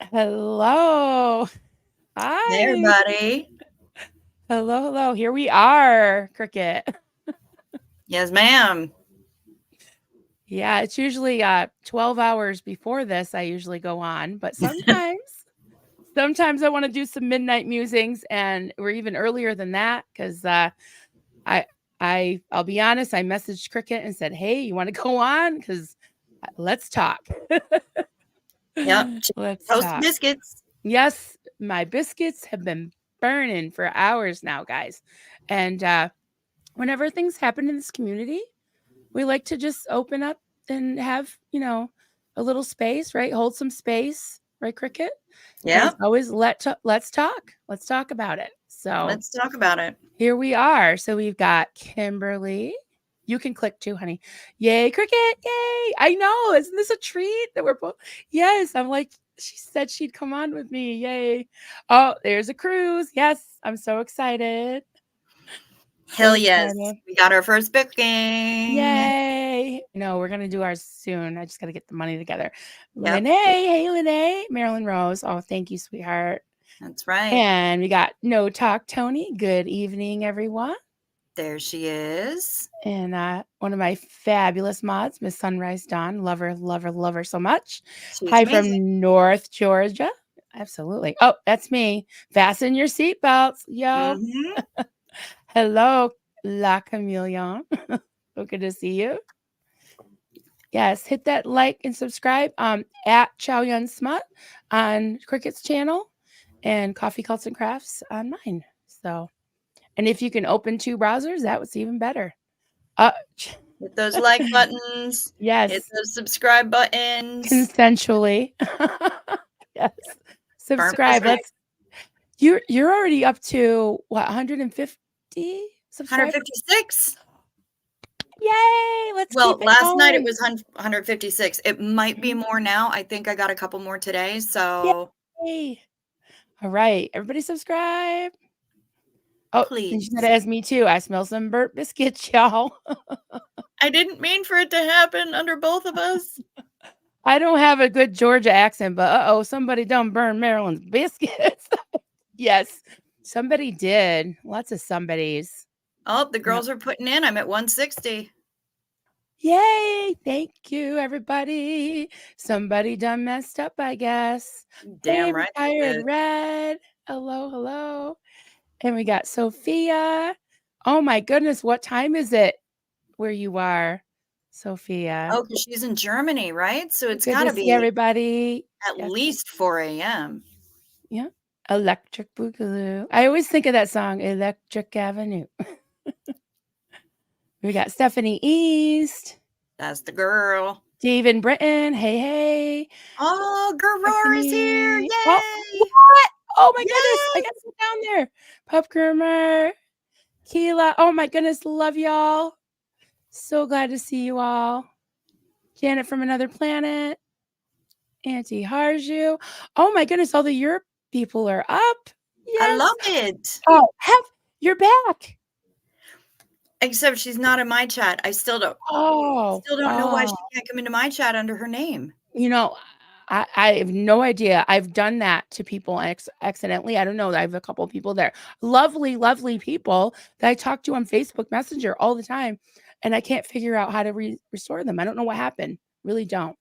Hello. Hey, Hi. everybody. Hello. Here we are, Cricket. Yes, ma'am. Yeah, it's usually 12 hours before this I usually go on, but sometimes I want to do some midnight musings and we're even earlier than that cuz I I'll be honest, I messaged Cricket and said, "Hey, you want to go on cuz let's talk." Yep. Let's Toast talk. biscuits. Yes, my biscuits have been burning for hours now, guys. And whenever things happen in this community, we like to just open up and have, a little space, right? Hold some space, right, Cricket? And it's Yep. always let's talk. Let's talk about it. So Let's talk about it. here we are. So we've got Kimberly. You can click too, honey. Yay, Cricket. Yay. I know. Isn't this a treat that we're both? Yes. I'm like, she said she'd come on with me. Yay. Oh, there's a cruise. Yes. I'm so excited. So Hell yes. excited. We got our first booking. Yay. No, we're going to do ours soon. I just got to get the money together. Yep. Lene. Hey, Lene. Marilyn Rose. Oh, thank you, sweetheart. That's right. And we got No Talk Tony. Good evening, everyone. There she is. And one of my fabulous mods, Miss Sunrise Dawn. Love her so much. She's Hi amazing. from North Georgia. Absolutely. Oh, that's me. Fasten your seatbelts. Yo. Mm-hmm. Hello, La Chameleon. So good to see you. Yes, hit that like and subscribe at Chow Yun Smut on Cricket's channel and Coffee Cults and Crafts on mine. So, and if you can open 2 browsers, that was even better. Hit those like buttons. Yes. Hit those subscribe buttons. Consensually. Yes. Subscribe. You're already up to what, 150 subscribers? 156. Yay! Let's Well, keep it last night it going. was 156. It might be more now. I think I got a couple more today. So Yay! All right, everybody subscribe. Oh, and she said please. it as me too. I smell some burnt biscuits, y'all. I didn't mean for it to happen under both of us. I don't have a good Georgia accent, but somebody done burned Maryland's biscuits. Yes, somebody did. Lots of somebodies. Oh, the girls are putting in. I'm at 160. Yay! Thank you, everybody. Somebody done messed up, I guess. Hey, Damn right they retired did. red. Hello. And we got Sophia. Oh my goodness, what time is it where you are, Sophia? Oh, because she's in Germany, right? So it's Good got to to see be everybody. at Yes. least 4 a.m. Yeah. Electric Boogaloo. I always think of that song, Electric Avenue. We got Stephanie East. That's the girl. Steven Britton. Hey. Oh, Gerard is here. Stephanie. Oh, Yay. what? Oh my goodness. I Yay. got to sit down there. Pup Groomer. Keela. Oh my goodness. Love y'all. So glad to see you all. Janet from Another Planet. Auntie Harju. Oh my goodness. All the Europe people are up. I Yes. love it. Oh, you're back. Except she's not in my chat. I still don't know why she can't come into my chat under her name. I have no idea. I've done that to people accidentally. I don't know. I have a couple of people there. Lovely people that I talk to on Facebook Messenger all the time. And I can't figure out how to restore them. I don't know what happened. Really don't.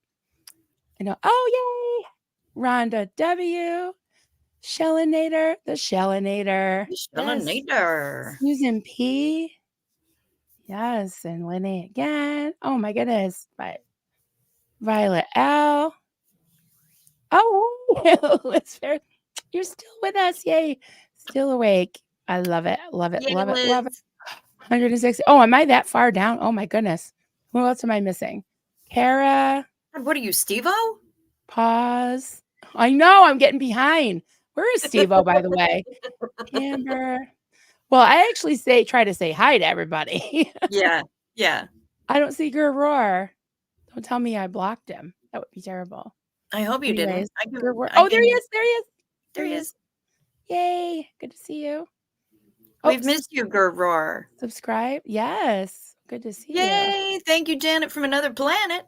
I know. Oh, yay. Rhonda W. Shellinator. The Shellinator. Shellinator. Susan P. Yes. And Lenny again. Oh, my goodness. Violet L. Oh, it's fair. You're still with us. Yay. Still awake. I love it. Yay, Liz. 160. Oh, am I that far down? Oh my goodness. Who else am I missing? Kara. What are you, Steve-O? Pause. I know I'm getting behind. Where is Steve-O, by the way? Amber. Well, I actually try to say hi to everybody. Yeah. I don't see Roar. Don't tell me I blocked him. That would be terrible. I hope you didn't. Oh, there he is. There he is. Yay. Good to see you. We've missed you, Roar. Subscribe. Yes. Good to see you. Yay. Thank you, Janet from Another Planet.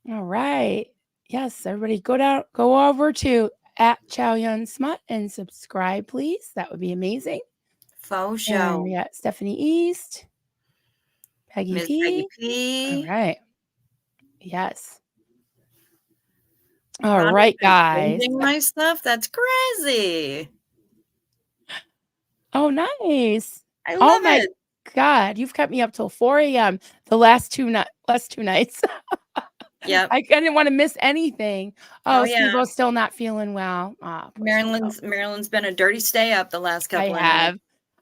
All right. Yes, everybody go over to at Chow Yun Smut and subscribe, please. That would be amazing. Faux And show. we got Stephanie East, Peggy Miss Peggy P. All P. right. Yes. All Rhonda's right, been guys. binging my stuff? That's crazy. Oh, nice. I Oh love my it. God, you've kept me up till 4 AM the last 2 nights. Yep. I didn't wanna miss anything. Oh, Oh, yeah. Steve-O's still not feeling well. Ah, poor Steve-O. Marilyn's been a dirty stay up the last I couple of nights. have.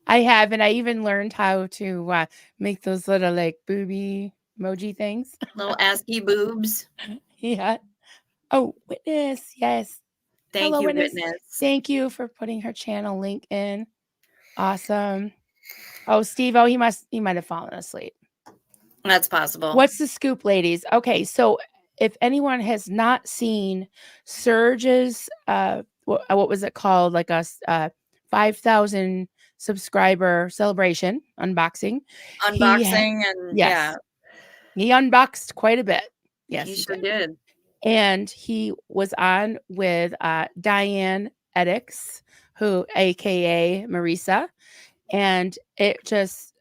I have, and I even learned how to, make those little, like, booby emoji things. Little ASCII boobs. Yeah. Oh, Witness, yes. Thank Hello, you, Witness. Witness. Thank you for putting her channel link in. Awesome. Oh, Steve-O, he might have fallen asleep. That's possible. What's the scoop, ladies? Okay, so if anyone has not seen Surge's, what was it called? Like a 5,000 subscriber celebration unboxing. Unboxing and yeah, Yes, he unboxed quite a bit. Yes, he he sure did. did. And he was on with Diane Eddix, who, AKA Marisa, and it just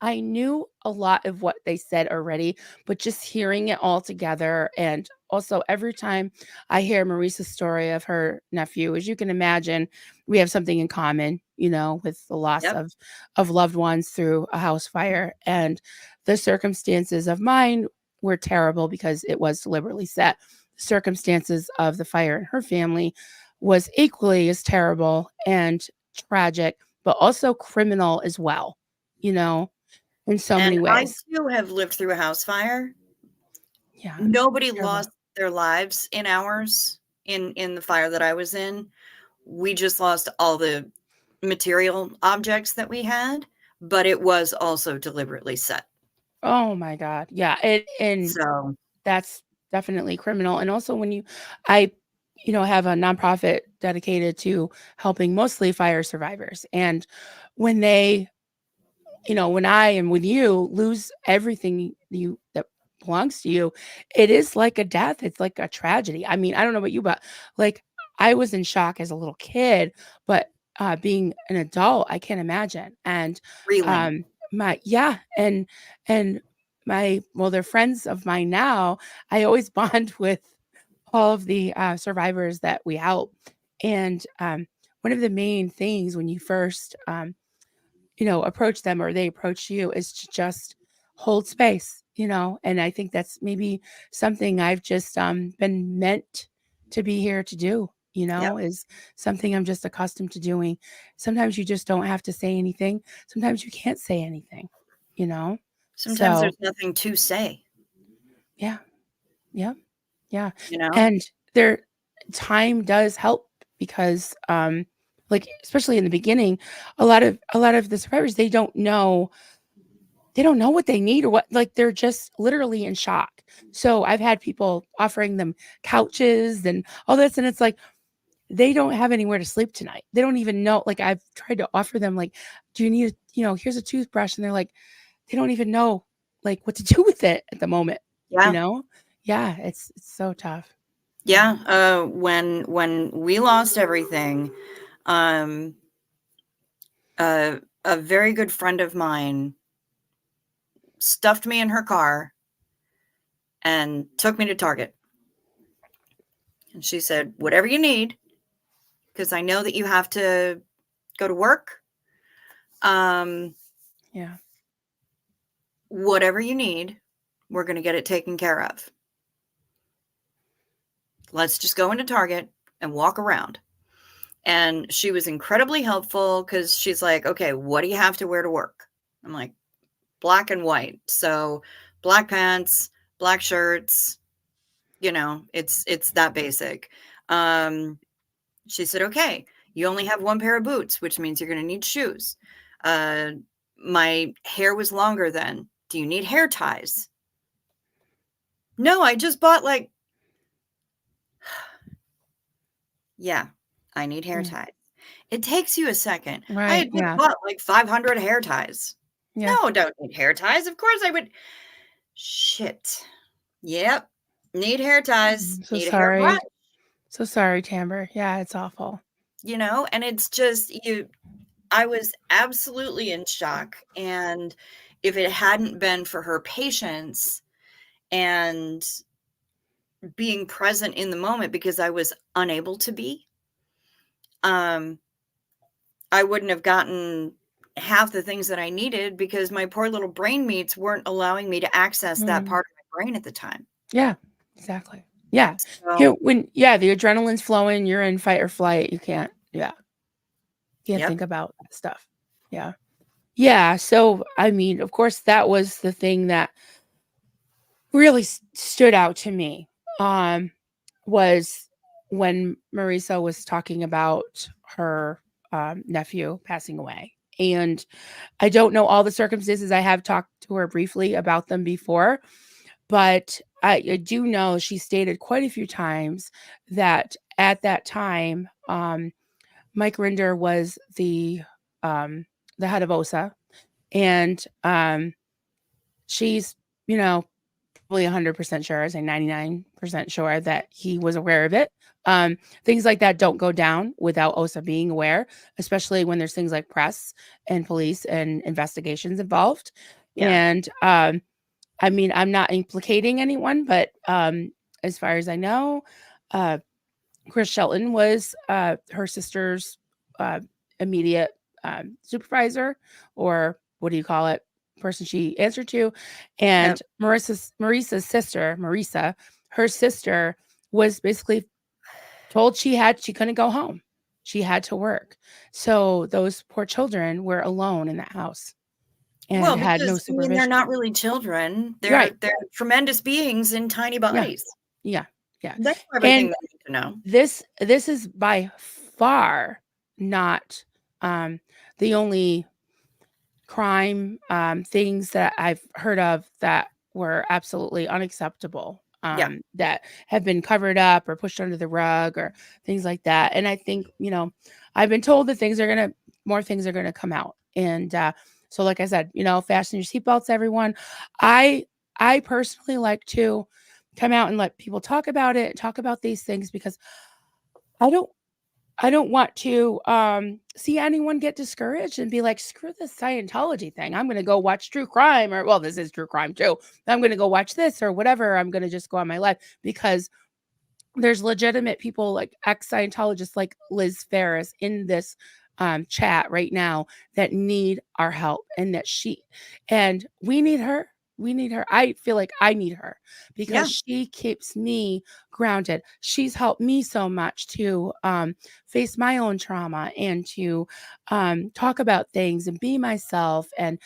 I knew a lot of what they said already, but just hearing it all together, and also every time I hear Marisa's story of her nephew, as you can imagine, we have something in common, with the loss Yep. of loved ones through a house fire. And the circumstances of mine were terrible because it was deliberately set. The circumstances of the fire in her family was equally as terrible and tragic, but also criminal as well, you know in so And many I ways. too have lived through a house fire. Yeah, Nobody terrible. lost their lives in ours in the fire that I was in. We just lost all the material objects that we had, but it was also deliberately set. Oh my god. Yeah, and So, that's definitely criminal. And also when I have a nonprofit dedicated to helping mostly fire survivors. And when when I and when you lose everything that belongs to you, it is like a death. It's like a tragedy. I mean, I don't know about you, but like I was in shock as a little kid, but being an adult, I can't imagine. And reeling. um my yeah, and my well, they're friends of mine now. I always bond with all of the survivors that we help. And one of the main things when you first approach them or they approach you is to just hold space, and I think that's maybe something I've just been meant to be here to do, Yep. is something I'm just accustomed to doing. Sometimes you just don't have to say anything. Sometimes you can't say anything, you know? Sometimes So, there's nothing to say, yeah, yeah, yeah. you know? And there time does help because like especially in the beginning, a lot of the survivors they don't know what they need or what, like they're just literally in shock. So I've had people offering them couches and all this, and it's like they don't have anywhere to sleep tonight. They don't even know. Like I've tried to offer them, like, do you need here's a toothbrush, and they're like, they don't even know like what to do with it at the moment. You Yeah. know? Yeah, it's so tough. Yeah. Yeah, when we lost everything, um, a very good friend of mine stuffed me in her car and took me to Target. And she said, "Whatever you need, because I know that you have to go to work. Um, Yeah. whatever you need, we're going to get it taken care of. Let's just go into Target and walk around." And she was incredibly helpful because she's like, "Okay, what do you have to wear to work?" I'm like, "Black and white." So black pants, black shirts, it's that basic. Um, she said, "Okay, you only have one pair of boots, which means you're going to need shoes." Uh, my hair was longer then. "Do you need hair ties?" "No, I just bought like," "Yeah, I need hair Yeah. ties." It takes you a second. I Right. had just Yeah. bought like 500 hair ties. Yeah. "No, don't need hair ties. Of course I would." Shit. Yep. Need hair ties. I'm so Need a hairbrush. sorry. So sorry, Tamber. Yeah, it's awful. And it's just I was absolutely in shock. And if it hadn't been for her patience and being present in the moment, because I was unable to be, um, I wouldn't have gotten half the things that I needed, because my poor little brain meats weren't allowing me to access that Mm. part of my brain at the time. Yeah, exactly. Yeah. So, The adrenaline's flowing, you're in fight or flight. You can't, yeah, can't yep. think about that stuff. Yeah. Yeah. So, I mean, of course, that was the thing that really stood out to me. Was when Marisa was talking about her nephew passing away. And I don't know all the circumstances. I have talked to her briefly about them before, but I do know she stated quite a few times that at that time, Mike Rinder was the head of OSA, and she's, you know, probably 100% sure, I say 99% sure that he was aware of it. Things like that don't go down without OSA being aware, especially when there's things like press and police and investigations involved. Yeah. And I mean, I'm not implicating anyone, but as far as I know, uh, Chris Shelton was her sister's uh, immediate supervisor, or what do you call it? Person she answered to. Yep. And Marisa's sister, Marisa, her sister was basically told she couldn't go home. She had to work. So those poor children were alone in that house and Well, had no because I mean, they're supervision. not really children. Right. They're tremendous beings in tiny Yeah. bodies. Yeah. Yeah. They know everything And they need to know. this is by far not the only crime things that I've heard of that were absolutely unacceptable, Yeah. that have been covered up or pushed under the rug or things like that. And I think, I've been told that more things are gonna come out. And so, like I said, fasten your seatbelts, everyone. I personally like to come out and let people talk about it, talk about these things, because I don't I don't want to see anyone get discouraged and be like, screw this Scientology thing. I'm going to go watch true crime, or, well, this is true crime too. I'm going to go watch this or whatever. I'm going to just go on my life, because there's legitimate people like ex-Scientologists like Liz Ferris in this chat right now that need our help, and we need her. We need her. I feel like I need her because Yeah. she keeps me grounded. She's helped me so much to face my own trauma and to talk about things and be myself and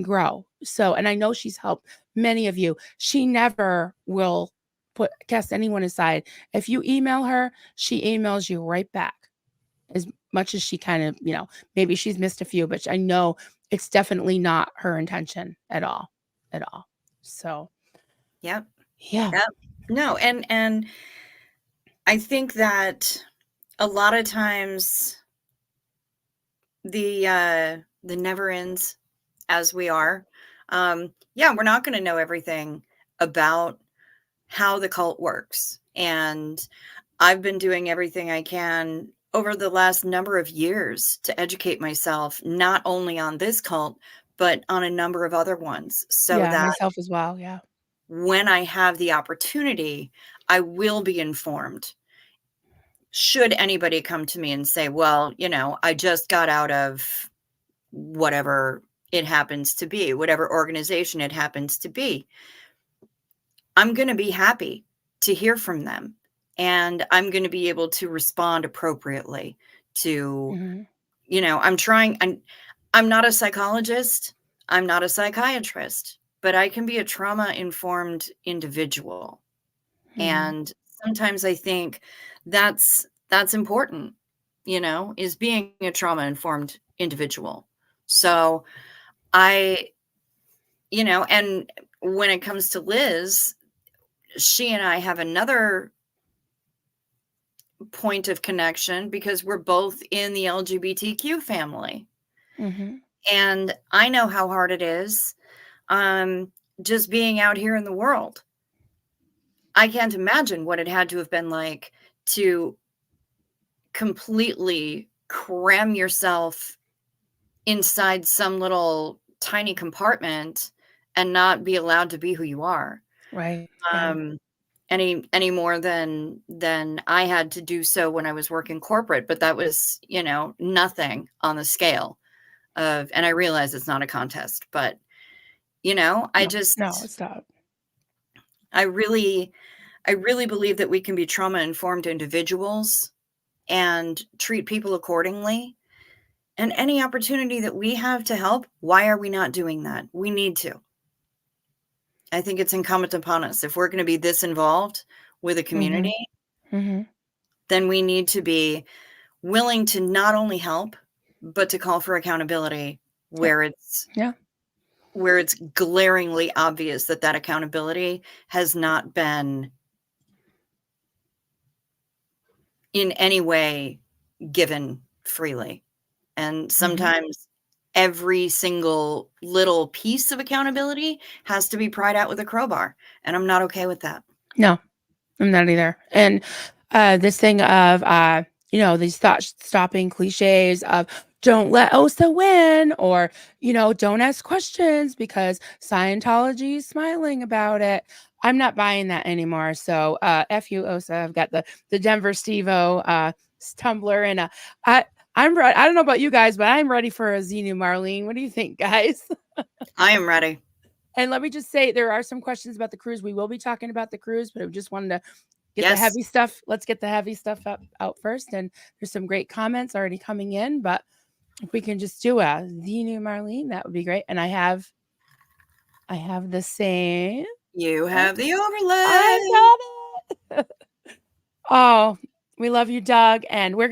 grow. So, and I know she's helped many of you. She never will cast anyone aside. If you email her, she emails you right back, as much as she kind of, maybe she's missed a few, but I know it's definitely not her intention at all, at all. So, Yep. yeah. Yep. No, and I think that a lot of times the never ends as we are. Yeah, we're not going to know everything about how the cult works. And I've been doing everything I can over the last number of years to educate myself, not only on this cult, but on a number of other ones, so Yeah, that myself as well. Yeah. when I have the opportunity, I will be informed. Should anybody come to me and say, well, I just got out of whatever it happens to be, whatever organization it happens to be, I'm going to be happy to hear from them. And I'm going to be able to respond appropriately to, Hmm. I'm not a psychologist. I'm not a psychiatrist, but I can be a trauma informed individual. Hmm. And sometimes I think that's important, is being a trauma informed individual. So I, and when it comes to Liz, she and I have another point of connection because we're both in the LGBTQ family. Hmm. And I know how hard it is, um, just being out here in the world. I can't imagine what it had to have been like to completely cram yourself inside some little tiny compartment and not be allowed to be who you are. Right. Right. Any more than I had to do so when I was working corporate, but that was, nothing on the scale of, and I realize it's not a contest, but I No, no, just it's not. I really I really believe that we can be trauma informed individuals and treat people accordingly. And any opportunity that we have to help, why are we not doing that? We need to. I think it's incumbent upon us. If we're going to be this involved with a Mm-hmm. community, Mm-hmm. then we need to be willing to not only help, but to call for accountability Yep. where it's Yeah. where it's glaringly obvious that that accountability has not been in any way given freely. And Mm-hmm. sometimes every single little piece of accountability has to be pried out with a crowbar, and I'm not okay with that. No, I'm not either. And this thing of these thought stopping cliches of don't let Osa win, or don't ask questions because Scientology is smiling about it. I'm not buying that anymore. So F you, Osa. I've got the Denver Steve-O Tumblr, and I'm ready. I don't know about you guys, but I'm ready for a Xenu Marlene. What do you think, guys? I am ready. And let me just say, there are some questions about the cruise. We will be talking about the cruise, but I just wanted to get the Yes, heavy stuff. Let's get the heavy stuff out first. And there's some great comments already coming in, but if we can just do a Xenu Marlene, that would be great. And I have the same. you Oh, have the I overlay. got it. Oh, we love you, Doug. And we're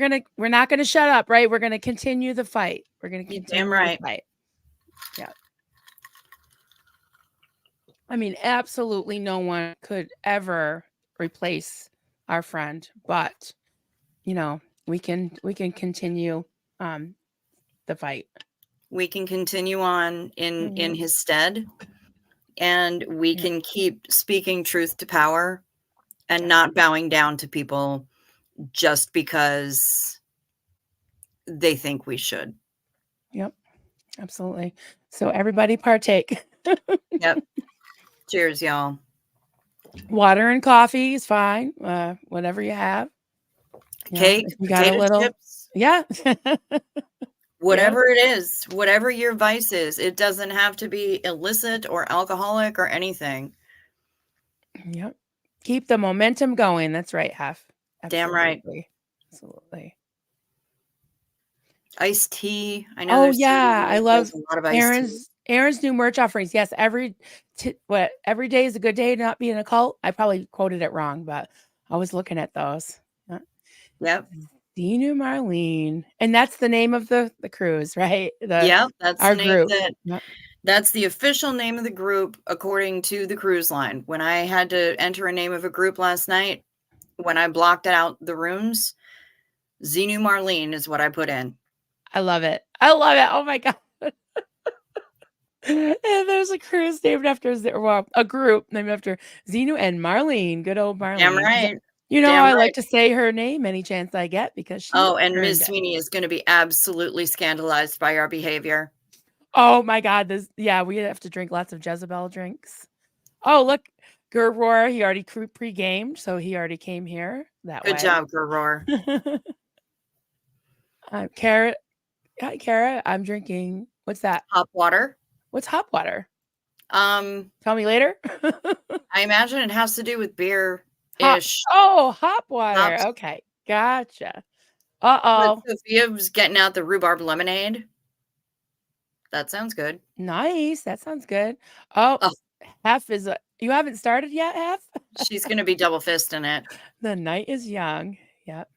not gonna shut up, right? We're gonna continue the fight. We're gonna You damn continue the right. fight. Yeah. I mean, absolutely no one could ever replace our friend, but we can continue the fight. We can continue on in Mhm. his stead, and we Yeah. can keep speaking truth to power and Yeah. not bowing down to people just because they think we should. Yep. Absolutely. So everybody partake. Yep. Cheers, y'all. Water and coffee is fine. Whatever you have. Cake, If you got a potato little, chips, yeah. Yep. whatever it is, whatever your vice is, it doesn't have to be illicit or alcoholic or anything. Yep. Keep the momentum going. That's right, Hef. Damn right. Absolutely. Absolutely. Iced tea. I know Oh there's yeah, somebody I that love does a lot of iced tea. Aaron's new merch offerings. Yes, every day is a good day to not be in a cult. I probably quoted it wrong, but I was looking at those. Yep. Xenu Marlene, and that's the name of the cruise, right? Yep. That's the Our name group. that Yep. that's the official name of the group according to the cruise line. When I had to enter a name of a group last night, when I blocked out the rooms, Xenu Marlene is what I put in. I love it. I love it. Oh my god. And there's a cruise named after a group named after Xenu and Marlene. Good old Damn Marlene. 'Cause right. Damn I like right. to say her name any chance I get because she Oh, and earned Miss it. Sweeney is going to be absolutely scandalized by our behavior. Oh my god, we have to drink lots of Jezebel drinks. Oh, look, Gerwar, he already pre-gamed, so he already came here that Good way. job, Gerror. Carrot, hi, Carrot. I'm drinking. What's that? Hop water. What's hop water? Um, Tell me later. I imagine it has to do with Hop. beer-ish. Oh, hop water. Hops. Okay, gotcha. But Uh-oh. Sophia's getting out the rhubarb lemonade. That sounds good. Nice. That sounds good. Oh, Oh, Hef you haven't started yet, Hef? she's going to be double fisting it. The night is young. Yep.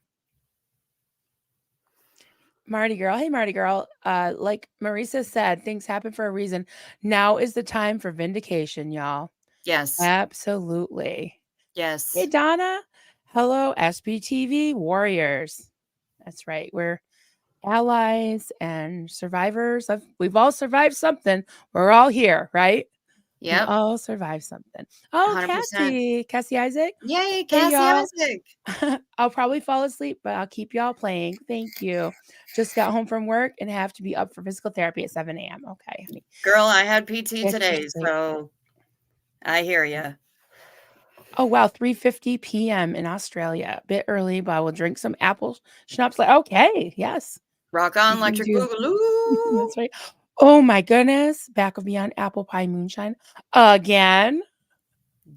Marty girl. Hey, Marty girl. Like Marisa said, things happen for a reason. Now is the time for vindication, y'all. Yes. Absolutely. Hey, Yes. Donna. Hello, SBTV warriors. That's right. We're allies and survivors. We've all survived something. We're all here, right? We Yep. all survive something. Oh, 100%. Cassie Isaac. Yay, Hey, Cassie y'all. Isaac. I'll probably fall asleep, but I'll keep y'all playing. Thank you. Just got home from work and have to be up for physical therapy at 7 a.m. Okay, honey. Girl, I had PT Get your today, sleep. so I hear you. Oh, wow. 3:50 p.m. in Australia. A bit early, but I will drink some apple schnapps. Like, okay. Yes. Rock on, You can Electric do. Boogaloo. That's right. Oh, my goodness. Back of Beyond Apple Pie Moonshine. Again.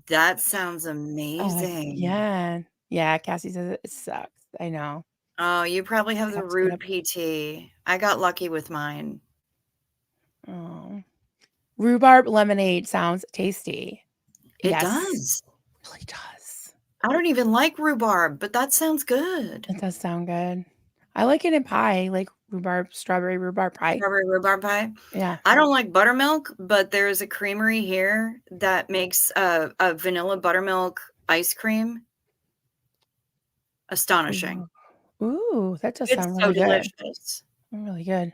That sounds amazing. Again. Yeah. Cassie says it sucks. I know. Oh, you probably have I the have to get rude up. PT. I got lucky with mine. Oh. Rhubarb lemonade sounds tasty. It Yes, does. it really does. I don't even like rhubarb, but that sounds good. It does sound good. I like it in pie, like rhubarb, strawberry rhubarb pie. Strawberry rhubarb pie. Yeah. I don't like buttermilk, but there's a creamery here that makes a vanilla buttermilk ice cream. Astonishing. Ooh, ooh, that does It's sound so really good. delicious. Really good.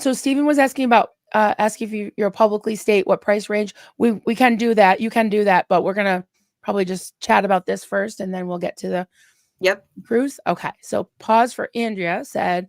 So Stephen was asking about asking if you're publicly state what price range. We can do that. You can do that, but we're gonna probably just chat about this first, and then we'll get to the Yep. cruise. Okay. So pause for Andrea said,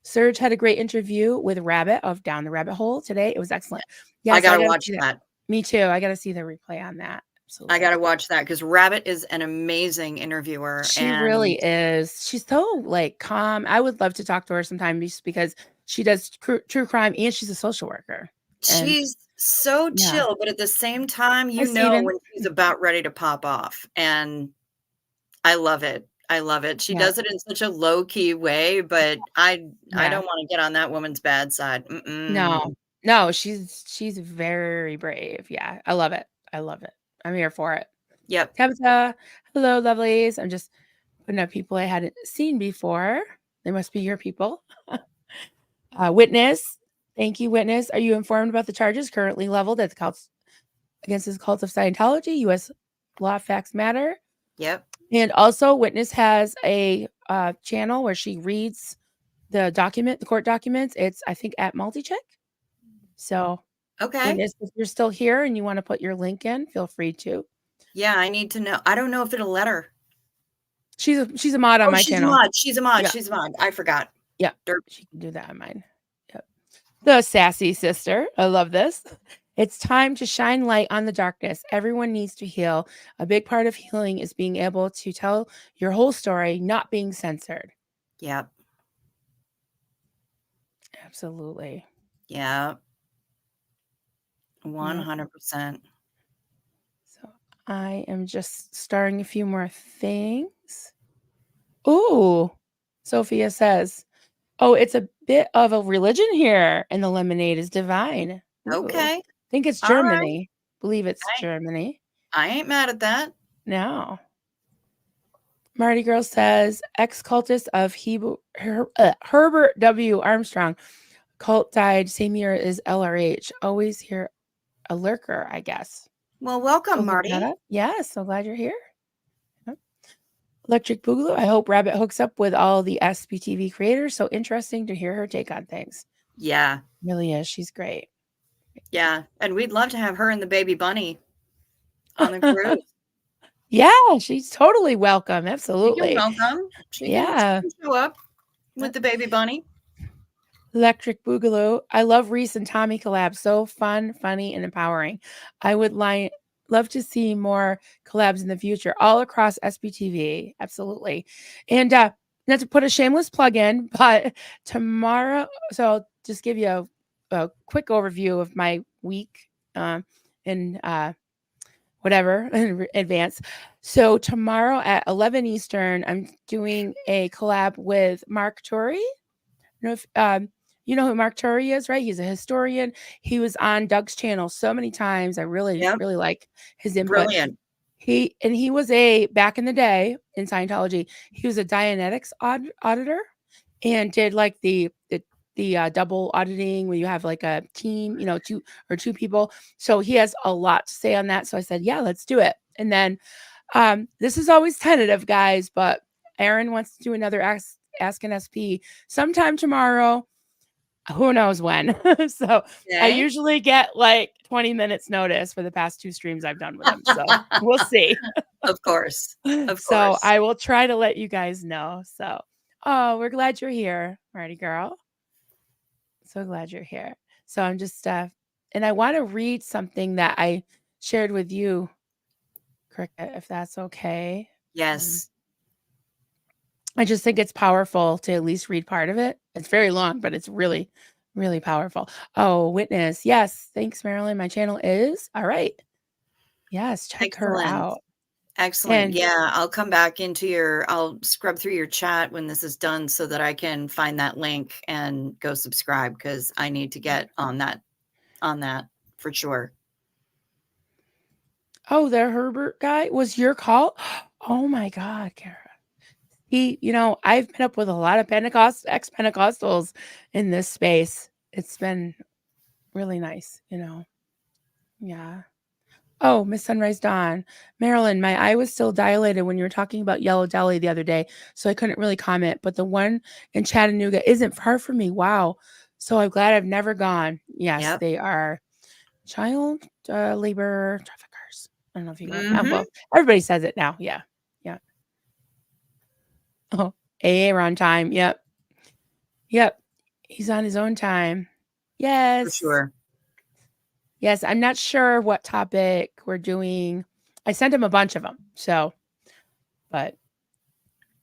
Serge had a great interview with Rabbit of Down the Rabbit Hole today. It was excellent. I Yes, I gotta got to watch see that. that. Me too. I got to see the replay on that. I gotta Absolutely. watch that because Rabbit is an amazing interviewer, She really and is. She's so like calm. I would love to talk to her sometime just because she does true crime and she's a social worker. And she's so yeah. chill, but at the same time, Hi, you know Steven. when she's about ready to pop off, and I love it. I love it. She Yeah. does it in such a low-key way, but I Yeah. don't wanna get on that woman's bad side. No. Mm-mm. No, she's very brave. Yeah. I love it. I love it. I'm here for it. Yep. Tabitha, hello, lovelies. I'm just putting up people I hadn't seen before. They must be your people. Witness, thank you, Witness. Are you informed about the charges currently leveled at the against the cult of Scientology? U.S. law facts matter. Yep. And also, Witness has a channel where she reads the court documents. It's, I think, at Multicheck. So, Okay. Witness, if you're still here and you want to put your link in, feel free to. Yeah, I need to know. I don't know if it'll let her. She's a mod on Oh, my she's a channel. mod. She's a mod. Yeah, She's a mod. I forgot. yeah, Derp. she can do that on mine. Yep. The sassy sister. I love this. It's time to shine light on the darkness. Everyone needs to heal. A big part of healing is being able to tell your whole story, not being censored. Yep. Absolutely. Yep. Yep. 100%. So I am just starting a few more things. Ooh, Sophia says, oh, it's a bit of a religion here, and the lemonade is divine. Ooh, Okay. think it's All right. Germany. Believe it's I Germany. I ain't mad at that. No. Marty Girl says, ex-cultist of Herbert W. Armstrong. Cult died same year as LRH. Always here a lurker, I guess. Well, So welcome, look that Marty. up. Yes, so glad you're here. Yep. Electric Boogaloo. I hope Rabbit hooks up with all the SBTV creators. So interesting to hear her take on things. Yeah. Really is. She's great. Yeah. And we'd love to have her and the baby bunny on the cruise. Yeah, she's totally welcome. She can Absolutely. welcome. She can Yeah. show up with the baby bunny. Electric Boogaloo. I love Reese and Tommy collabs. So fun, funny, and empowering. I would love to see more collabs in the future, all across SBTV. Absolutely. And not to put a shameless plug in, but tomorrow, so I'll just give you a quick overview of my week in whatever in advance. So tomorrow at 11 Eastern, I'm doing a collab with Mark Torrey. I don't know if you know who Mark Torrey is, right? He's a historian. He was on Doug's channel so many times. I really, Yep. really like his input. Brilliant. He was back in the day in Scientology, he was a Dianetics auditor and did like the double auditing where you have like a team, two people. So he has a lot to say on that. So I said, yeah, let's do it. And then this is always tentative, guys, but Aaron wants to do another Ask an SP sometime tomorrow. who knows when. So I Okay. usually get like 20 minutes notice for the past 2 streams I've done with him. So we'll see. Of course. Of So course. I will try to let you guys know. So, oh, we're glad you're here, Marty girl. So glad you're here. So I'm just, and I want to read something that I shared with you, Cricket, if that's okay. Yes. I just think it's powerful to at least read part of it. It's very long, but it's really, really powerful. Oh, witness. Yes. Thanks, Marilyn. My channel is all right. Yes. Check her Excellent. out. Excellent. And Yeah, I'll come back into I'll scrub through your chat when this is done so that I can find that link and go subscribe because I need to get on that for sure. oh, the Herbert guy was your call. Oh my God, Kara. I've been up with a lot of ex-Pentecostals in this space. It's been really nice. Yeah. Oh, Miss Sunrise Dawn. Marilyn, my eye was still dilated when you were talking about Yellow Deli the other day, so I couldn't really comment. But the one in Chattanooga isn't far from me. Wow. So I'm glad I've never gone. Yes, Yep. they are child labor traffickers. I don't know if you know. Mhm. Well, everybody says it now. Yeah. Yeah. Oh, AA on time. Yep. Yep. He's on his own time. For Yes. sure. Yes. I'm not sure what topic we're doing. I sent him a bunch of them. So, but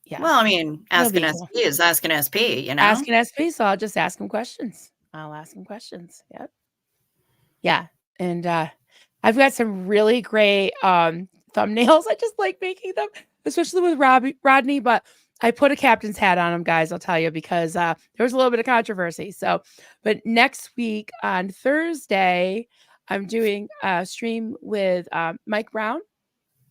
yeah, Well, I mean, it'll asking be cool. SP is asking SP, you know? Asking SP, so I'll just ask him questions. I'll ask him questions. Yep. Yeah. And I've got some really great thumbnails. I just like making them, especially with Rodney, but I put a captain's hat on him, guys, I'll tell you, because there was a little bit of controversy. So, but next week on Thursday, I'm doing a stream with Mike Brown.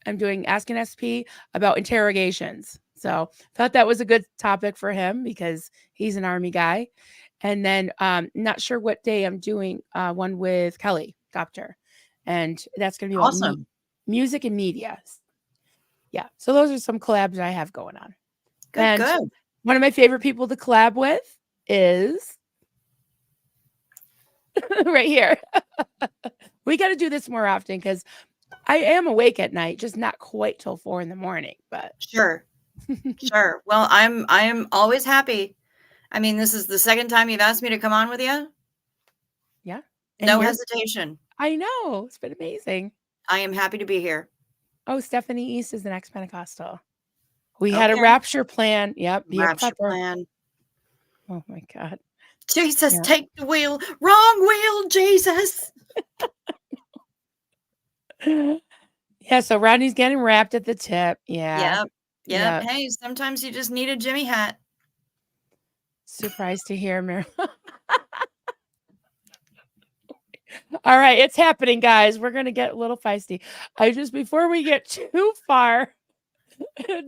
I'm doing Asking SP about interrogations. So thought that was a good topic for him because he's an Army guy. And then not sure what day I'm doing one with Kelly Copter. And that's going to be about Awesome. music and media. Yeah. So those are some collabs I have going on. Good, And good. one of my favorite people to collab with is right here. We got to do this more often because I am awake at night, just not quite till 4 a.m. But Sure. Sure. Well, I am always happy. I mean, this is the second time you've asked me to come on with you. yeah. And No you're, hesitation. I know, it's been amazing. I am happy to be here. Oh, Stephanie East is the next Pentecostal. We had a Okay. rapture plan. Yep. Be a Rapture prepper. plan. Oh my God. Jesus, Yeah. take the wheel. Wrong wheel, Jesus. Yeah. So Rodney's getting wrapped at the tip. Yeah. Yep. Yep. Yeah. Hey, sometimes you just need a Jimmy hat. Surprised to hear, Mary. All right. It's happening, guys. We're going to get a little feisty. Before we get too far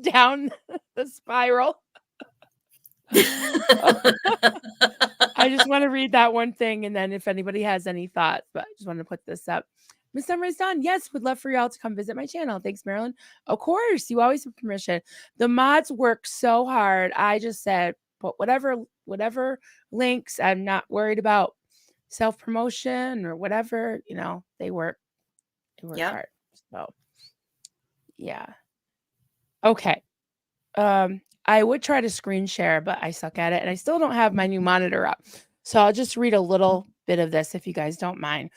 down the spiral, I just want to read that one thing. And then if anybody has any thoughts, but I just want to put this up. Miss Summer's done. Yes, would love for y'all to come visit my channel. Thanks, Marilyn. Of course, you always have permission. The mods work so hard. I just said, but whatever links, I'm not worried about self-promotion or whatever, they work Yep. hard. So yeah. Okay. I would try to screen share, but I suck at it. And I still don't have my new monitor up. So I'll just read a little bit of this if you guys don't mind.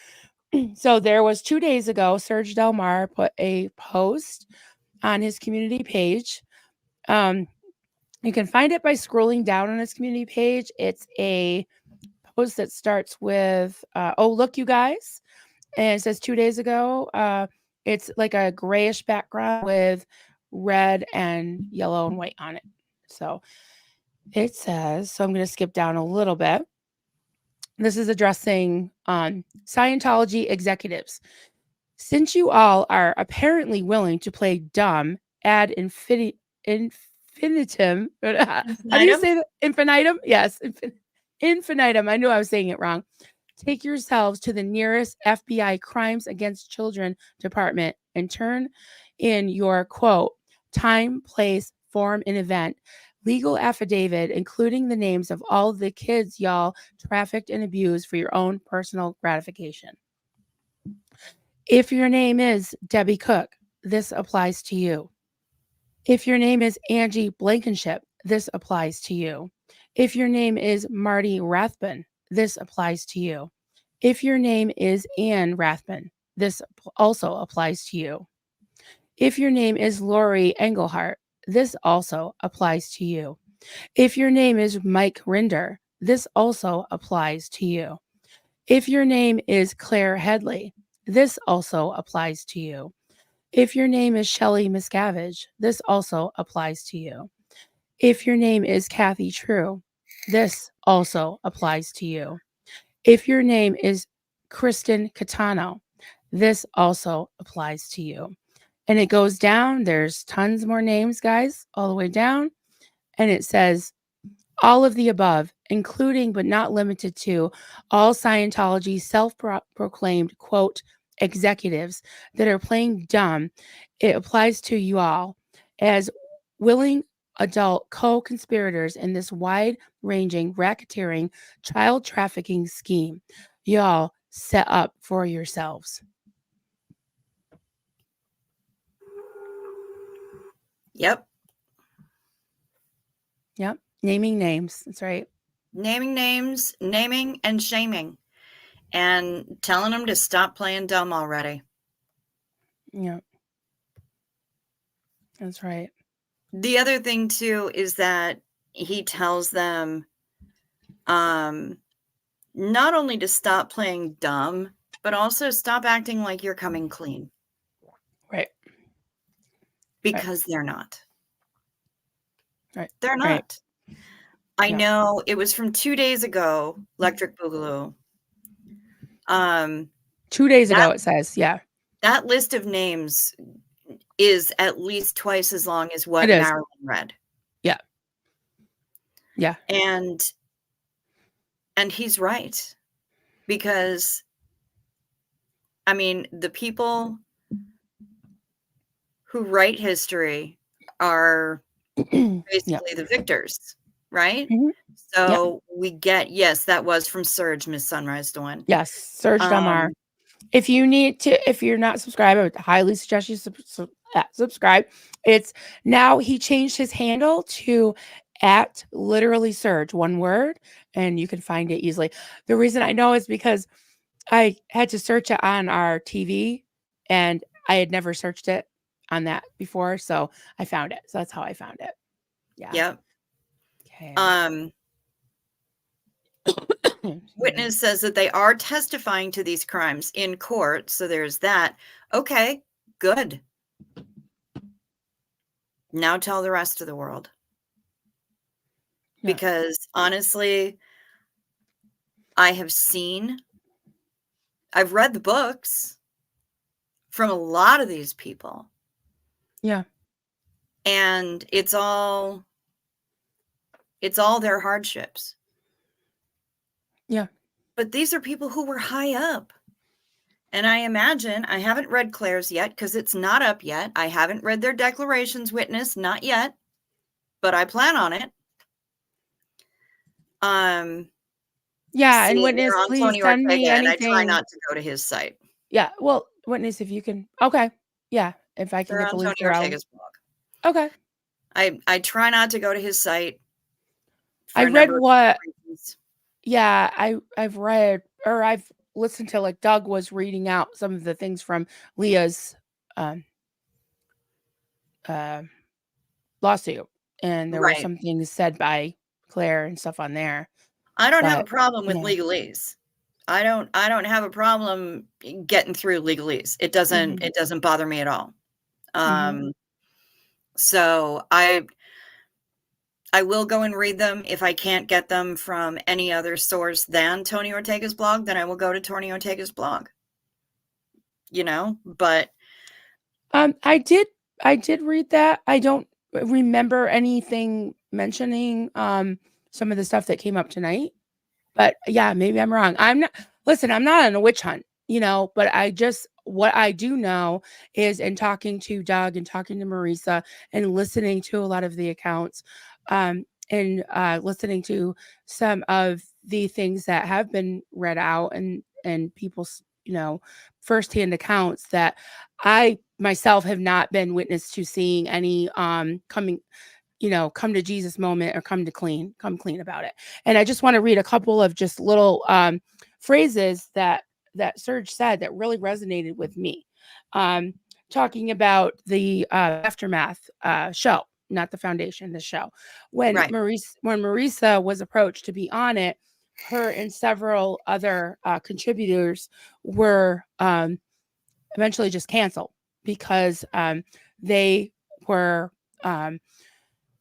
So there was 2 days ago, Serge Del Mar put a post on his community page. You can find it by scrolling down on his community page. It's a post that starts with, oh, look, you guys. And it says 2 days ago. It's like a grayish background with red and yellow and white on it. So it says, so I'm going to skip down a little bit. This is addressing Scientology executives. Since you all are apparently willing to play dumb ad infinitum, how do you Infinitum? say that? Infinitum? Yes, infinitum. I knew I was saying it wrong. Take yourselves to the nearest FBI Crimes Against Children department and turn in your quote, time, place, form, and event legal affidavit, including the names of all the kids y'all trafficked and abused for your own personal gratification. If your name is Debbie Cook, this applies to you. If your name is Angie Blankenship, this applies to you. If your name is Marty Rathbun, this applies to you. If your name is Ann Rathbun, this also applies to you. If your name is Lori Engelhart, this also applies to you. If your name is Mike Rinder, this also applies to you. If your name is Claire Headley, this also applies to you. If your name is Shelley Miscavige, this also applies to you. If your name is Kathy True, this also applies to you. If your name is Kristen Catano, this also applies to you. And it goes down. There's tons more names, guys, all the way down. And it says, all of the above, including but not limited to all Scientology self-proclaimed, quote, executives that are playing dumb, it applies to you all as willing adult co-conspirators in this wide-ranging racketeering child trafficking scheme y'all set up for yourselves. Yep. Yep. Naming names. That's right. Naming names, naming and shaming, and telling them to stop playing dumb already. Yeah. That's right. The other thing too is that he tells them not only to stop playing dumb, but also stop acting like you're coming clean. Right. Because they're not. Right. They're not. Right. I know it was from 2 days ago, Electric Boogaloo. 2 days ago, it says, yeah. That list of names is at least twice as long as what It is. Marilyn read. Yeah. Yeah. And he's right. Because, I mean, the people who write history are basically the victors, right? Mhm. So we get, yes, that was from Surge, Miss Sunrise Dawn. Yes, Surge Delmar. If you need to, if you're not subscribed, I would highly suggest you subscribe. It's now he changed his handle to at literally Surge, one word, and you can find it easily. The reason I know is because I had to search it on our TV, and I had never searched it on that before, so I found it. So that's how I found it. Yeah. Yep. Okay. Witness says that they are testifying to these crimes in court, so there's that. Okay, good. Now tell the rest of the world. Yeah. Because honestly, I've read the books from a lot of these people. Yeah. And it's all their hardships. Yeah. But these are people who were high up. And I imagine, I haven't read Claire's yet because it's not up yet. I haven't read their declarations, Witness, not yet. But I plan on it. Yeah, and Witness, please Tony send me Ortega, anything. and I try not to go to his site. Yeah, well, Witness, if you can. Okay, yeah, if I can They're get the on link Tony Ortega's blog. Okay. I try not to go to his site. I read what. Yeah, I've read, or I've listened to, like, Doug was reading out some of the things from Leah's lawsuit, and there were some things said by Claire and stuff on there. I don't have a problem with legalese. I don't have a problem getting through legalese. It doesn't bother me at all. So I will go and read them. If I can't get them from any other source than Tony Ortega's blog, then I will go to Tony Ortega's blog. You know, but I did read that. I don't remember anything mentioning some of the stuff that came up tonight. But yeah, maybe I'm wrong. I'm not on a witch hunt, but what I do know is in talking to Doug and talking to Marisa and listening to a lot of the accounts, and listening to some of the things that have been read out and people's, firsthand accounts that I myself have not been witness to seeing any coming, come to Jesus moment or come clean about it. And I just want to read a couple of just little phrases that Serge said that really resonated with me. Um, Talking about the aftermath show, not the foundation, the show. Right. When Marisa was approached to be on it, her and several other contributors were eventually just canceled because they were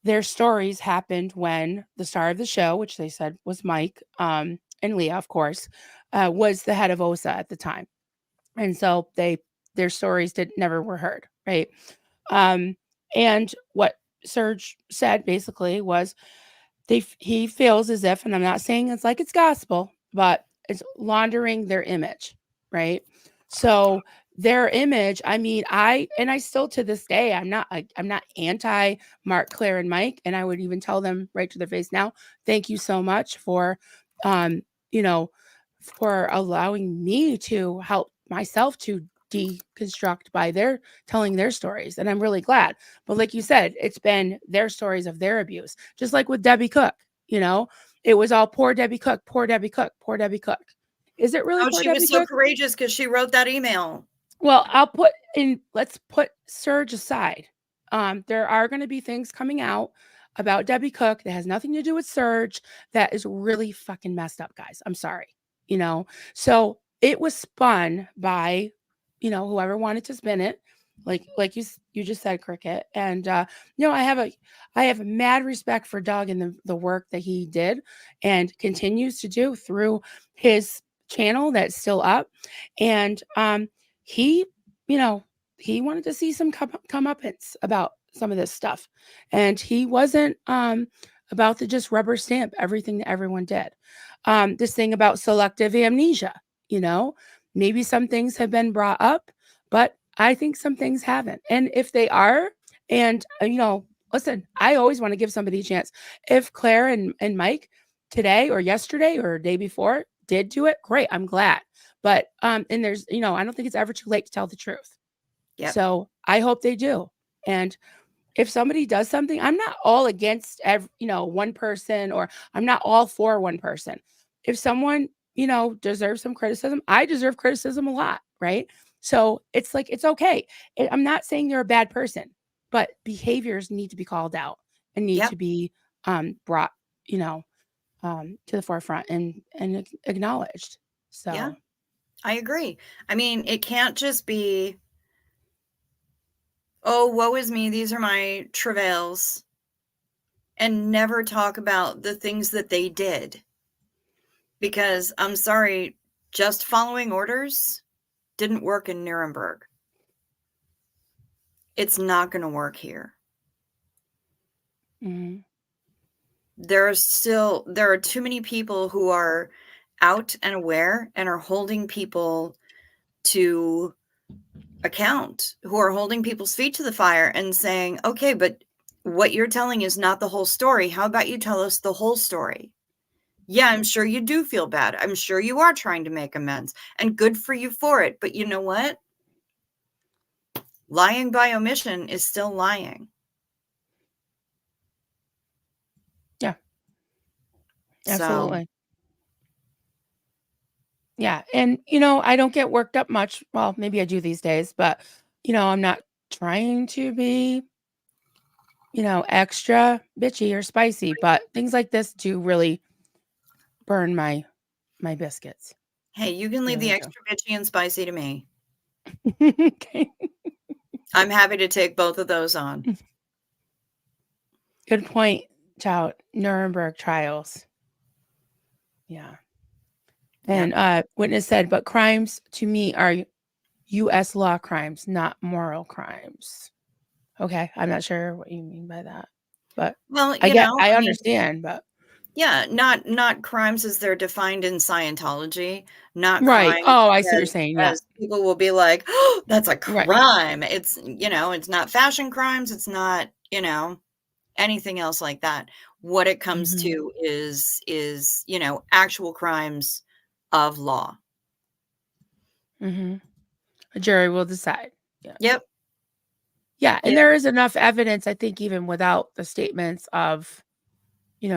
their stories happened when the star of the show, which they said was Mike, and Leah, of course, was the head of OSA at the time. And so their stories never were heard, right? Um, and what Serge said basically was he feels as if, and I'm not saying it's like it's gospel, but it's laundering their image, right? So their image, I mean, I still to this day, I'm not anti Mark, Claire, and Mike, and I would even tell them right to their face now, thank you so much for, um, you know, for allowing me to help myself to deconstruct by their telling their stories, and I'm really glad. But like you said, it's been their stories of their abuse, just like with Debbie Cook. It was all poor Debbie Cook, poor Debbie Cook, poor Debbie Cook. Is it really Oh, poor she was Debbie so Cook? courageous because she wrote that email. Well, let's put Surge aside. There are going to be things coming out about Debbie Cook that has nothing to do with Surge that is really fucking messed up, guys. I'm sorry. So it was spun by, whoever wanted to spin it, like you just said, Cricket. And I have mad respect for Doug and the work that he did and continues to do through his channel that's still up. And he, you know, he wanted to see some comeuppance about some of this stuff, and he wasn't about to just rubber stamp everything that everyone did. This thing about selective amnesia, you know, maybe some things have been brought up, but I think some things haven't. And if they are, and listen, I always want to give somebody a chance. If Claire and Mike today or yesterday or day before did do it, great. I'm glad. But and there's, I don't think it's ever too late to tell the truth. Yep. So I hope they do. And if somebody does something, I'm not all against one person, or I'm not all for one person. If someone, deserves some criticism, I deserve criticism a lot, right? So it's like it's okay. I'm not saying they're a bad person, but behaviors need to be called out and need Yep. to be brought, to the forefront and acknowledged. Yeah. So I agree. I mean, it can't just be, oh, woe is me, these are my travails, and never talk about the things that they did. Because I'm sorry, just following orders didn't work in Nuremberg. It's not going to work here. mhm. There are too many people who are out and aware and are holding people to account, who are holding people's feet to the fire and saying, okay, but what you're telling is not the whole story. How about you tell us the whole story? Yeah, I'm sure you do feel bad. I'm sure you are trying to make amends, and good for you for it. But you know what? Lying by omission is still lying. Yeah, So, absolutely. Yeah. And, I don't get worked up much. Well, maybe I do these days, but, I'm not trying to be, extra bitchy or spicy, but things like this do really burn my biscuits. hey, you can leave the Really do. extra bitchy and spicy to me. Okay. I'm happy to take both of those on. Good point, Chow. Nuremberg trials. Yeah. Yep. And witness said, but crimes to me are US law crimes, not moral crimes. Okay. I'm not sure what you mean by that. But Well, I I mean, understand, but yeah, not crimes as they're defined in Scientology, not right. crimes Oh, I see what you're saying. Yeah. as people will be like, "Oh, that's a Right. crime." It's not fashion crimes, it's not, anything else like that. What it comes Mhm. to is, actual crimes of law. Mhm. A jury will decide. Yeah. Yep. Yeah, and Yep. there is enough evidence, I think, even without the statements of,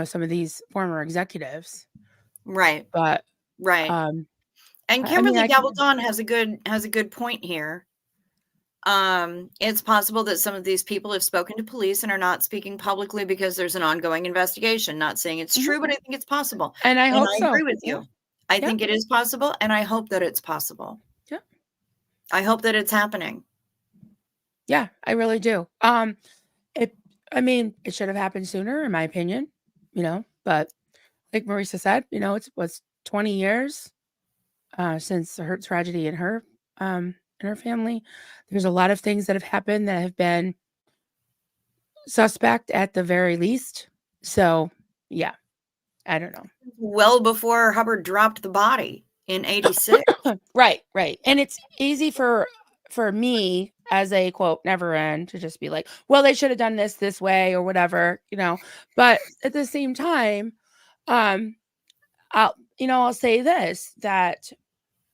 some of these former executives. Right. But, Right. um, And I mean, Kimberly I can Gabaldon has a good point here. It's possible that some of these people have spoken to police and are not speaking publicly because there's an ongoing investigation. Not saying it's mhm, true, but I think it's possible. and I And hope I agree so. with Yeah. you. I Yeah. think it is possible, and I hope that it's possible. Yeah. I hope that it's happening. Yeah, I really do. It I mean, it should have happened sooner in my opinion, but like Marisa said, it's was 20 years since her tragedy in her family. There's a lot of things that have happened that have been suspect at the very least. So, yeah, I don't know. Well before Hubbard dropped the body in 86. Right, right. And it's easy for me as a quote never end to just be like, well, they should have done this way or whatever. But at the same time, um I'll say this that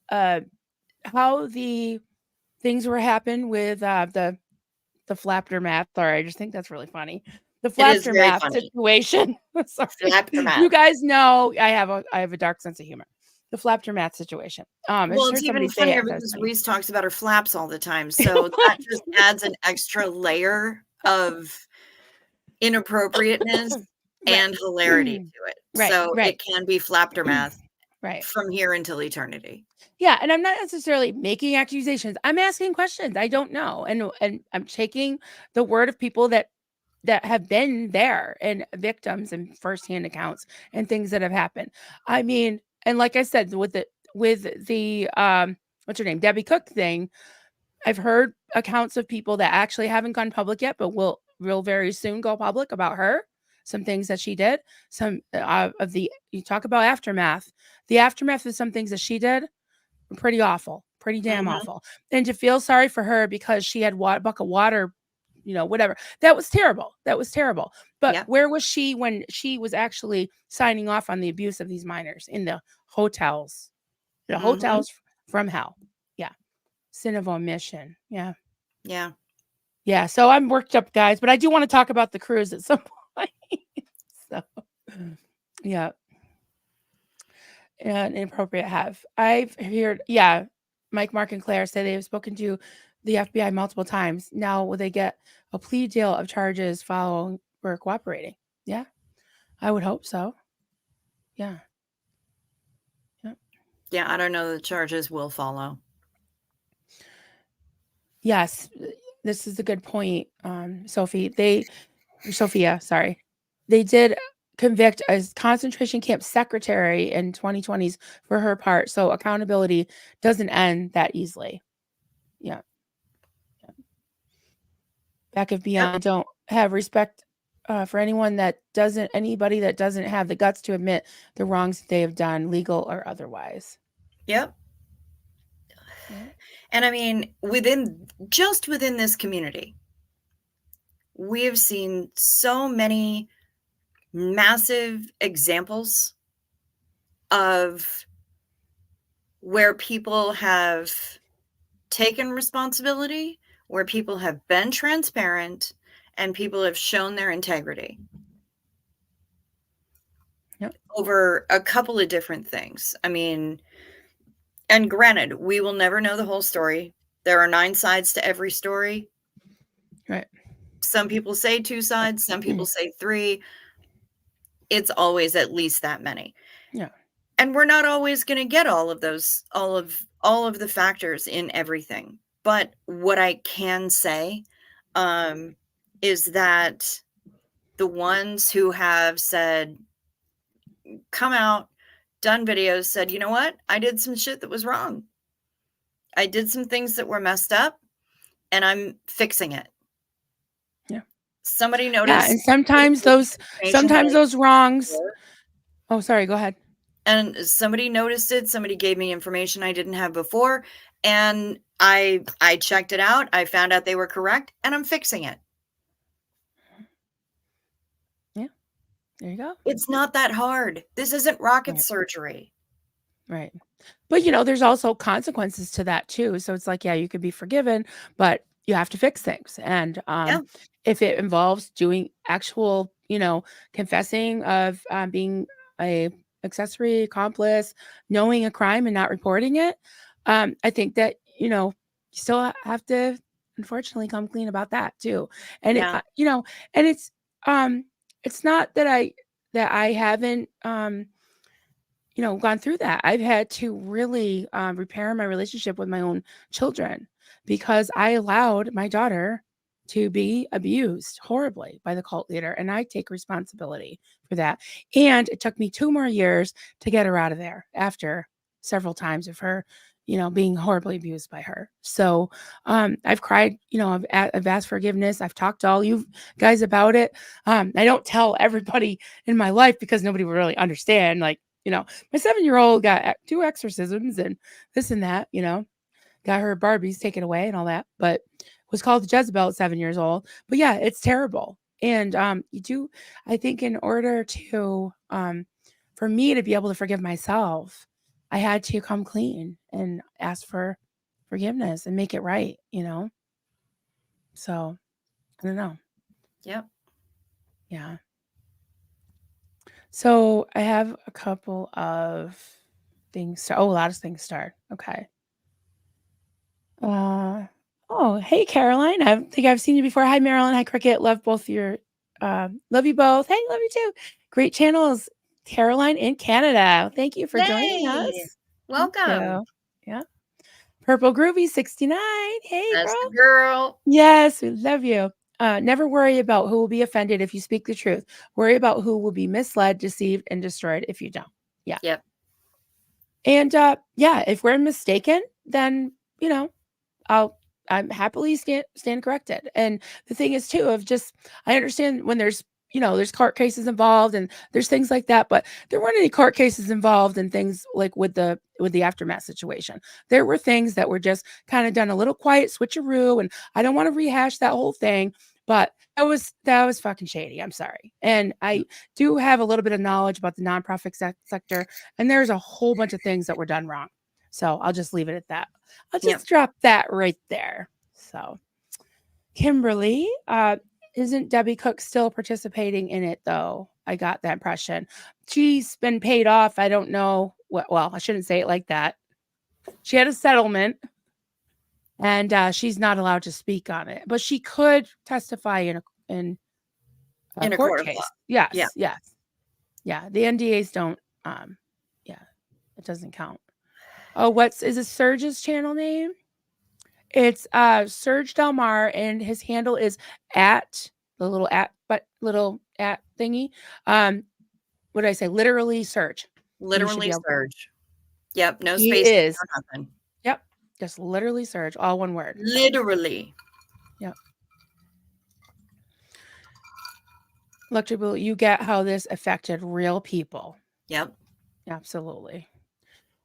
uh how the things were happen with the flapper math. Sorry, I just think that's really funny. The It is flapper very math funny. situation. Sorry. You Aftermath. guys know I have a dark sense of humor. The flapper math situation. I Well, just it's heard somebody even say it. funnier I thought it was because funny. Reese talks about her flaps all the time, so that just adds an extra layer of inappropriateness Right. and hilarity to it. Right, So right. it can be flaptermath Right. from here until eternity. Yeah, and I'm not necessarily making accusations. I'm asking questions. I don't know. And I'm taking the word of people that have been there and victims and firsthand accounts and things that have happened. I mean, and like I said, with the what's her name? Debbie Cook thing, I've heard accounts of people that actually haven't gone public yet, but will very soon go public about her. Some things that she did. Some of the you talk about aftermath. The aftermath of some things that she did were pretty awful, pretty damn Mhm. awful. And to feel sorry for her because she had buck of water, whatever. That was terrible. That was terrible. But Yep. where was she when she was actually signing off on the abuse of these minors in the hotels? The Mhm. hotels from hell. Yeah. Sin of omission. Yeah. Yeah. Yeah, so I'm worked up, guys, but I do wanna talk about the cruise at some point. So, yeah, and inappropriate have. I've heard yeah, Mike, Mark, and Claire say they've spoken to the FBI multiple times. Now will they get a plea deal of charges following for cooperating? Yeah, I would hope so. Yeah, yeah. Yeah, I don't know the charges will follow. Yes, this is a good point, Sophia, sorry. They did convict a concentration camp secretary in 2020s for her part, so accountability doesn't end that easily. Yeah. Back of Yep. Beyond don't have respect for anybody that doesn't have the guts to admit the wrongs that they have done, legal or otherwise. Yep. Yeah. And I mean, just within this community, we have seen so many massive examples of where people have taken responsibility, where people have been transparent, and people have shown their integrity Yep. over a couple of different things. I mean, and granted, we will never know the whole story. There are 9 sides to every story. Right. Some people say 2 sides, some people say 3. It's always at least that many. Yeah. And we're not always going to get all of those all of the factors in everything. But what I can say um is that the ones who have said, come out, done videos, said, you know what? I did some shit that was wrong. I did some things that were messed up and I'm fixing it. Yeah. Somebody Yeah, noticed and sometimes those information that I wrongs before, oh, sorry, go ahead. and somebody noticed it. Somebody gave me information I didn't have before, and I checked it out. I found out they were correct, and I'm fixing it. There you go. It's not that hard. This isn't rocket Right. surgery. Right. But, you know, there's also consequences to that too. So it's like, yeah, you could be forgiven, but you have to fix things. And Yeah, if it involves doing actual, you know, confessing of being a accessory accomplice, knowing a crime and not reporting it, I think that, you know, you still have to unfortunately come clean about that too. And it, yeah, you know, and it's not that I haven't you know, gone through that. I've had to really repair my relationship with my own children because I allowed my daughter to be abused horribly by the cult leader, and I take responsibility for that. And it took me 2 more years to get her out of there after several times of her, you know, being horribly abused by her. So I've cried, you know, I've asked forgiveness. I've talked to all you guys about it. I don't tell everybody in my life because nobody would really understand, like, you know, my 7-year-old got 2 exorcisms and this and that, you know, got her Barbies taken away and all that, but was called Jezebel at 7 years old. But yeah, it's terrible. And you do, I think, in order to for me to be able to forgive myself, I had to come clean and ask for forgiveness and make it right, you know. So I don't know. yep. Yeah. So I have a couple of things. Oh, a lot of things start. Okay. Uh, oh, hey, Caroline. I think I've seen you before. Hi, Marilyn. Hi, Cricket. Love both your, love you both. Hey, love you too. Great channels, Caroline in Canada. Thank you for joining Yay! us. Thank Welcome. you. Yeah. Purple Groovy 69. Hey, That's the girl. girl. Yes, we love you. Never worry about who will be offended if you speak the truth. Worry about who will be misled, deceived, and destroyed if you don't. Yeah. Yep. And yeah, if we're mistaken, then, you know, I'll I'm happily stand corrected. And the thing is too of just I understand when there's you know there's court cases involved and there's things like that, but there weren't any court cases involved and things like with the aftermath situation. There were things that were just kind of done a little quiet switcheroo, and I don't want to rehash that whole thing, but that was fucking shady. I'm sorry, and I do have a little bit of knowledge about the nonprofit sector, and there's a whole bunch of things that were done wrong. So I'll just leave it at that. I'll Yep. just drop that right there. So, Kimberly, isn't Debbie Cook still participating in it though? I got that impression. She's been paid off. I don't know what, well, I shouldn't say it like that. She had a settlement and she's not allowed to speak on it, but she could testify in a In a court court of law. case. Yeah. Yes, yes. Yeah, the NDAs don't yeah, it doesn't count. Oh, is it Serge's channel name? It's Serge Delmar, and his handle is at the little at but little at thingy. Um, what did I say? Literally Serge. And you should be Literally able. surge. Yep. No He spaces, is. no nothing. Yep. Just literally Serge, all one word. Literally. Yep. Electric Blue, you get how this affected real people. Yep. Absolutely.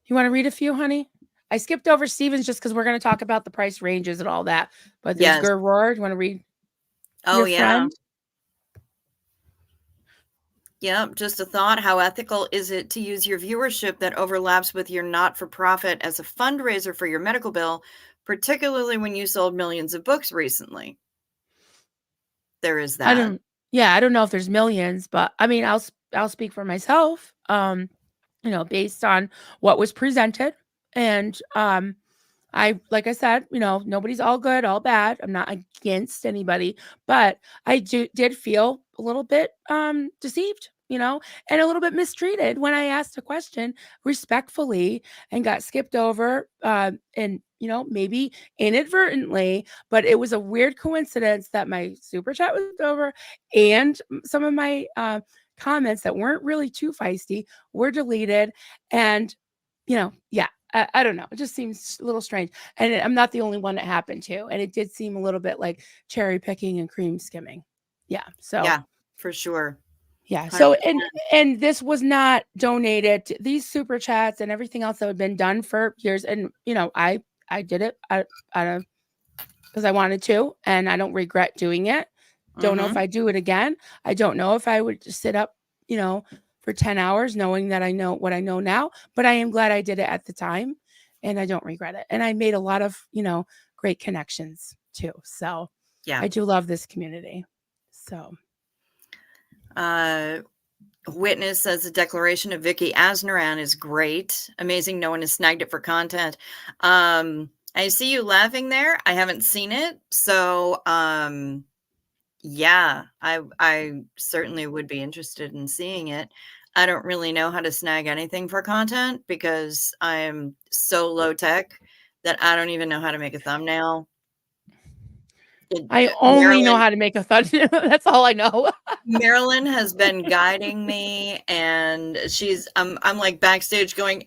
You want to read a few, honey? I skipped over Stevens just because we're going to talk about the price ranges and all that. But there's Yes. Gerard. You want to read Oh, your yeah. friend? Yep. Just a thought. How ethical is it to use your viewership that overlaps with your not for profit as a fundraiser for your medical bill, particularly when you sold millions of books recently? There is I that. don't yeah, I don't know if there's millions, but I mean, I'll speak for myself. You know, based on what was presented and like I said, you know, nobody's all good, all bad. I'm not against anybody, but did feel a little bit deceived, you know, and a little bit mistreated when I asked a question respectfully and got skipped over and you know, maybe inadvertently, but it was a weird coincidence that my super chat was over and some of my comments that weren't really too feisty were deleted and you know, yeah, I don't know. It just seems a little strange. And I'm not the only one that happened to. And it did seem a little bit like cherry picking and cream skimming. Yeah. So Yeah, for sure. yeah. So 100%. and this was not donated. These super chats and everything else that had been done for years. And you know, I did it because I wanted to, and I don't regret doing it. Don't know if Mm-hmm. I do it again. I don't know if I would just sit up, for 10 hours knowing that I know what I know now, but I am glad I did it at the time and I don't regret it. And I made a lot of, great connections too. So Yeah. I do love this community. So Witness says the declaration of Vicky Asnaran is great. Amazing. No one has snagged it for content. I see you laughing there. I haven't seen it. So, yeah, I certainly would be interested in seeing it. I don't really know how to snag anything for content because I'm so low tech that I don't even know how to make a thumbnail. I only know Marilyn how to make a thumbnail. That's all I know. Marilyn has been guiding me, and I'm like backstage going,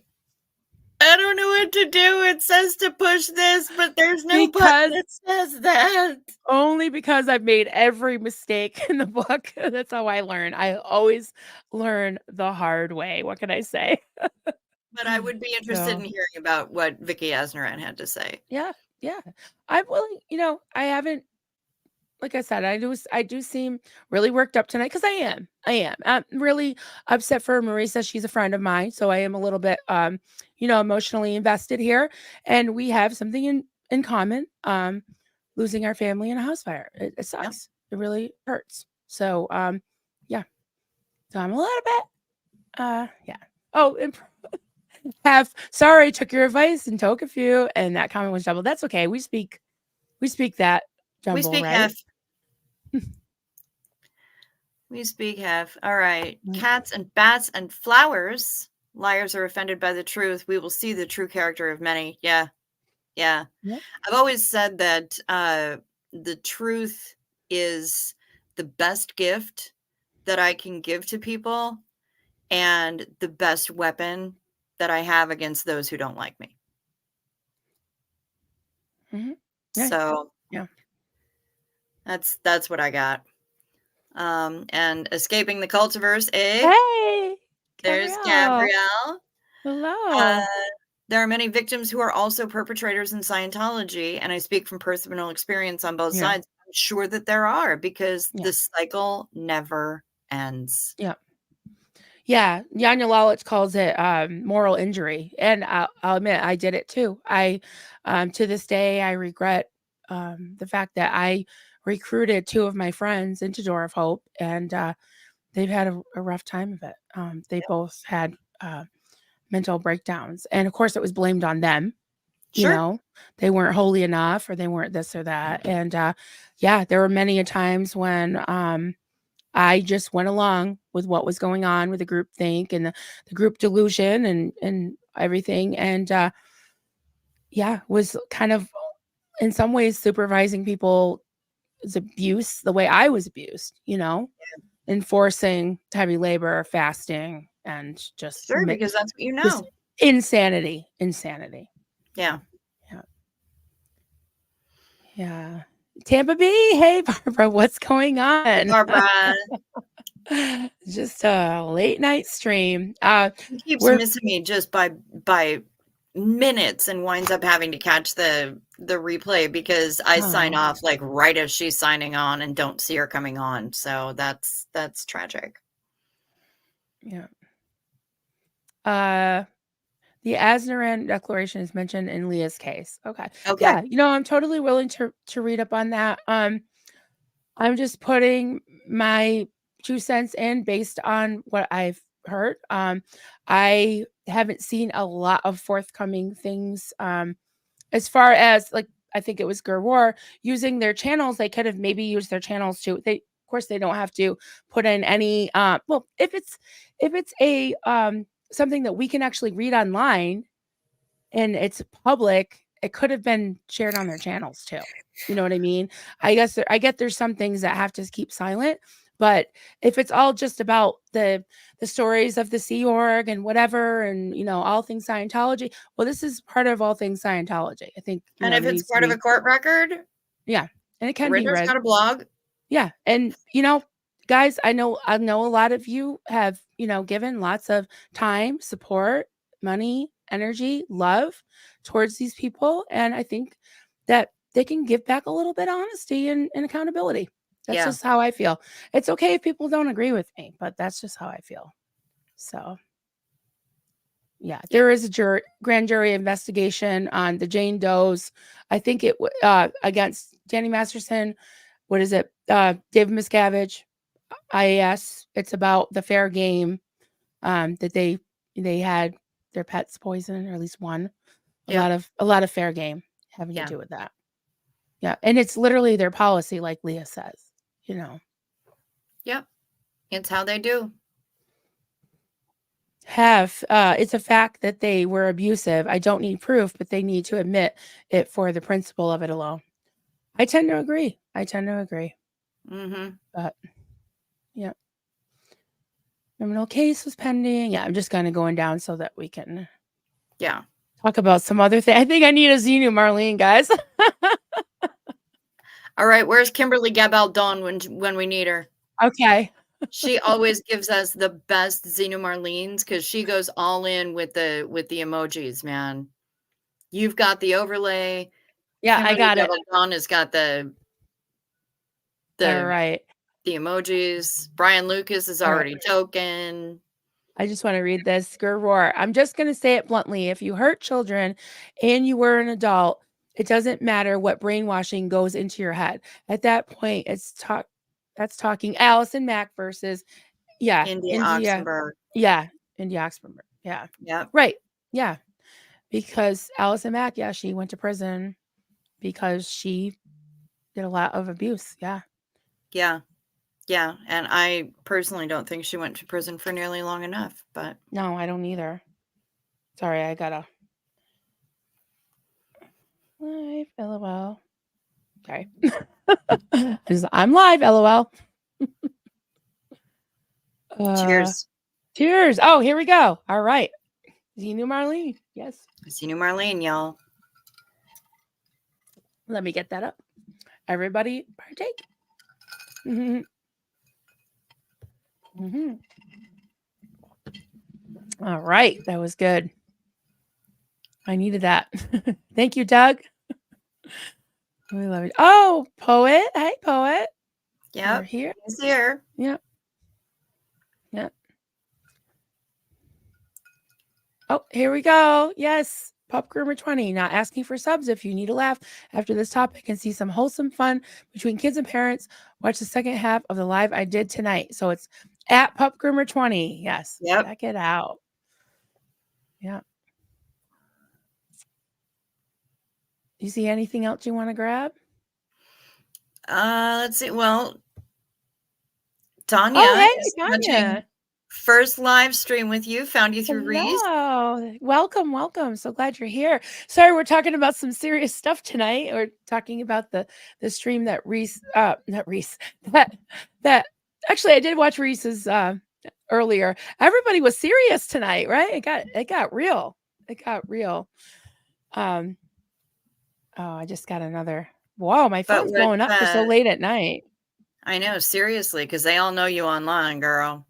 I don't know what to do. It says to push this, but there's no button Because that says that. only because I've made every mistake in the book. That's how I learn. I always learn the hard way. What can I say? But I would be interested in So, hearing about what Vicky Asnaran had to say. yeah, yeah. I'm willing, I haven't, like I said, I do seem really worked up tonight because I am. I am. I'm really upset for Marisa. She's a friend of mine, so I am a little bit, emotionally invested here, and we have something in common. Losing our family in a house fire. It Yeah. sucks. It really hurts. So, yeah. So I'm a little bit, yeah. Oh, and sorry, took your advice and took a few, and that comment was jumbled. That's okay. We speak that We jumble, speak right? half. We speak half. All right. Mm, Cats and bats and flowers. Liars are offended by the truth. We will see the true character of many. Yeah. Yeah. yeah. I've always said that the truth is the best gift that I can give to people and the best weapon that I have against those who don't like me. Mhm. Yeah. So Yeah. that's what I got. And escaping the cultiverse, eh? Hey, There's Gabrielle. Gabrielle. Uh, Hello. there are many victims who are also perpetrators in Scientology, and I speak from personal experience on both Yeah. sides. I'm sure that there are because Yeah. the cycle never ends. Yeah. Yeah. Yanya Lalich calls it moral injury. And I'll admit I did it too. To this day, I regret the fact that I recruited two of my friends into Door of Hope, and they've had a rough time of it. They both had mental breakdowns. And of course, it was blamed on them. Sure. They weren't holy enough or they weren't this or that. And yeah, there were many a times when I just went along with what was going on with the group think and the group delusion and everything. And yeah, was kind of in some ways supervising people's abuse the way I was abused, enforcing heavy labor, fasting, and just Sure, because that's what you just know. insanity. Yeah. Yeah. Yeah. Tampa Bay. Hey, Barbara, what's going Hey, on? Barbara. Just a late night stream. He keeps We're missing me just by minutes and winds up having to catch the replay because I sign oh, off like right as she's signing on and don't see her coming on. So that's tragic. yeah. Uh, the Asnaran Declaration is mentioned in Leah's case. Okay. Okay. Yeah, I'm totally willing to read up on that. I'm just putting my 2 cents in based on what I've heard. I haven't seen a lot of forthcoming things, as far as, like, I think it was Gerwar using their channels. They could have maybe used their channels to of course, they don't have to put in any, well, if it's a, something that we can actually read online and it's public, it could have been shared on their channels too. You know what I mean? I get there's some things that have to keep silent, but if it's all just about the stories of the Sea Org and whatever, and all things Scientology, well, this is part of all things Scientology. I think And if there it's needs to part of a be, court record, yeah, and it can be Rinder's read. got a blog. Yeah, and guys, I know a lot of you have, given lots of time, support, money, energy, love towards these people, and I think that they can give back a little bit of honesty and accountability. That's Yeah. just how I feel. It's okay if people don't agree with me, but that's just how I feel. So, yeah, Yep. there is a grand jury investigation on the Jane Does. I think against Danny Masterson. What is it? David Miscavige, IAS. It's about the fair game that they had their pets poisoned, or at least one. Yep. A lot of fair game having to Yeah. do with that. Yeah, and it's literally their policy, like Leah says. You know, Yep. It's how they do. it's a fact that they were abusive. I don't need proof, but they need to admit it for the principle of it alone. I tend to agree. Mm-hmm. But yeah, criminal case was pending. Yeah, I'm just kind of going down so that we can Yeah. talk about some other thing. I think I need a Xenu Marlene, guys. All right. Where's Kimberly Gabaldon when we need her? Okay. She always gives us the best Xenu Marlenes because she goes all in with the emojis, man. You've got the overlay. Yeah, I Kimberly got it. Gabaldon has got All the right. the emojis. Brian Lucas is All right. already token. I just want to read this. Roar. I'm just going to say it bluntly. If you hurt children and you were an adult, it doesn't matter what brainwashing goes into your head. At that point, that's talking Allison Mack versus, yeah, India India. Oxenberg. Yeah, India Oxford. Yeah. Yep. Right. Yeah. Because Allison Mack, yeah, she went to prison because she did a lot of abuse. Yeah. Yeah. Yeah. And I personally don't think she went to prison for nearly long enough, but No, I don't either. Sorry, I gotta live, LOL. Okay. I'm live, LOL. Uh cheers. Cheers. Oh, here we go. All right. Xenu Marlene. Yes. Xenu Marlene, y'all. Let me get that up. Everybody partake. Mm-hmm. Mm-hmm. All right. That was good. I needed that. Thank you, Doug. We love you. Oh, Poet. Hey, Poet. You're Yep. here. He's here. Yep. Yep. Oh, here we go. Yes. Pop Groomer 20. Not asking for subs. If you need a laugh after this topic and see some wholesome fun between kids and parents, watch the second half of the live I did tonight. So it's at Pup Groomer 20. Yes. Yep. Check it out. Yeah. You see anything else you want to grab? Let's see. Well, Tanya Oh, hey, is watching Tanya. first live stream with you. Found you through Reese. Hello. Welcome, welcome. So glad you're here. Sorry, we're talking about some serious stuff tonight. We're talking about the stream that Reese not Reese that actually I did watch Reese's earlier. Everybody was serious tonight, right? It got real. It got real. Oh, I just got another. Wow, my But phone's what blowing up for so late at night. I know, seriously, because they all know you online, girl.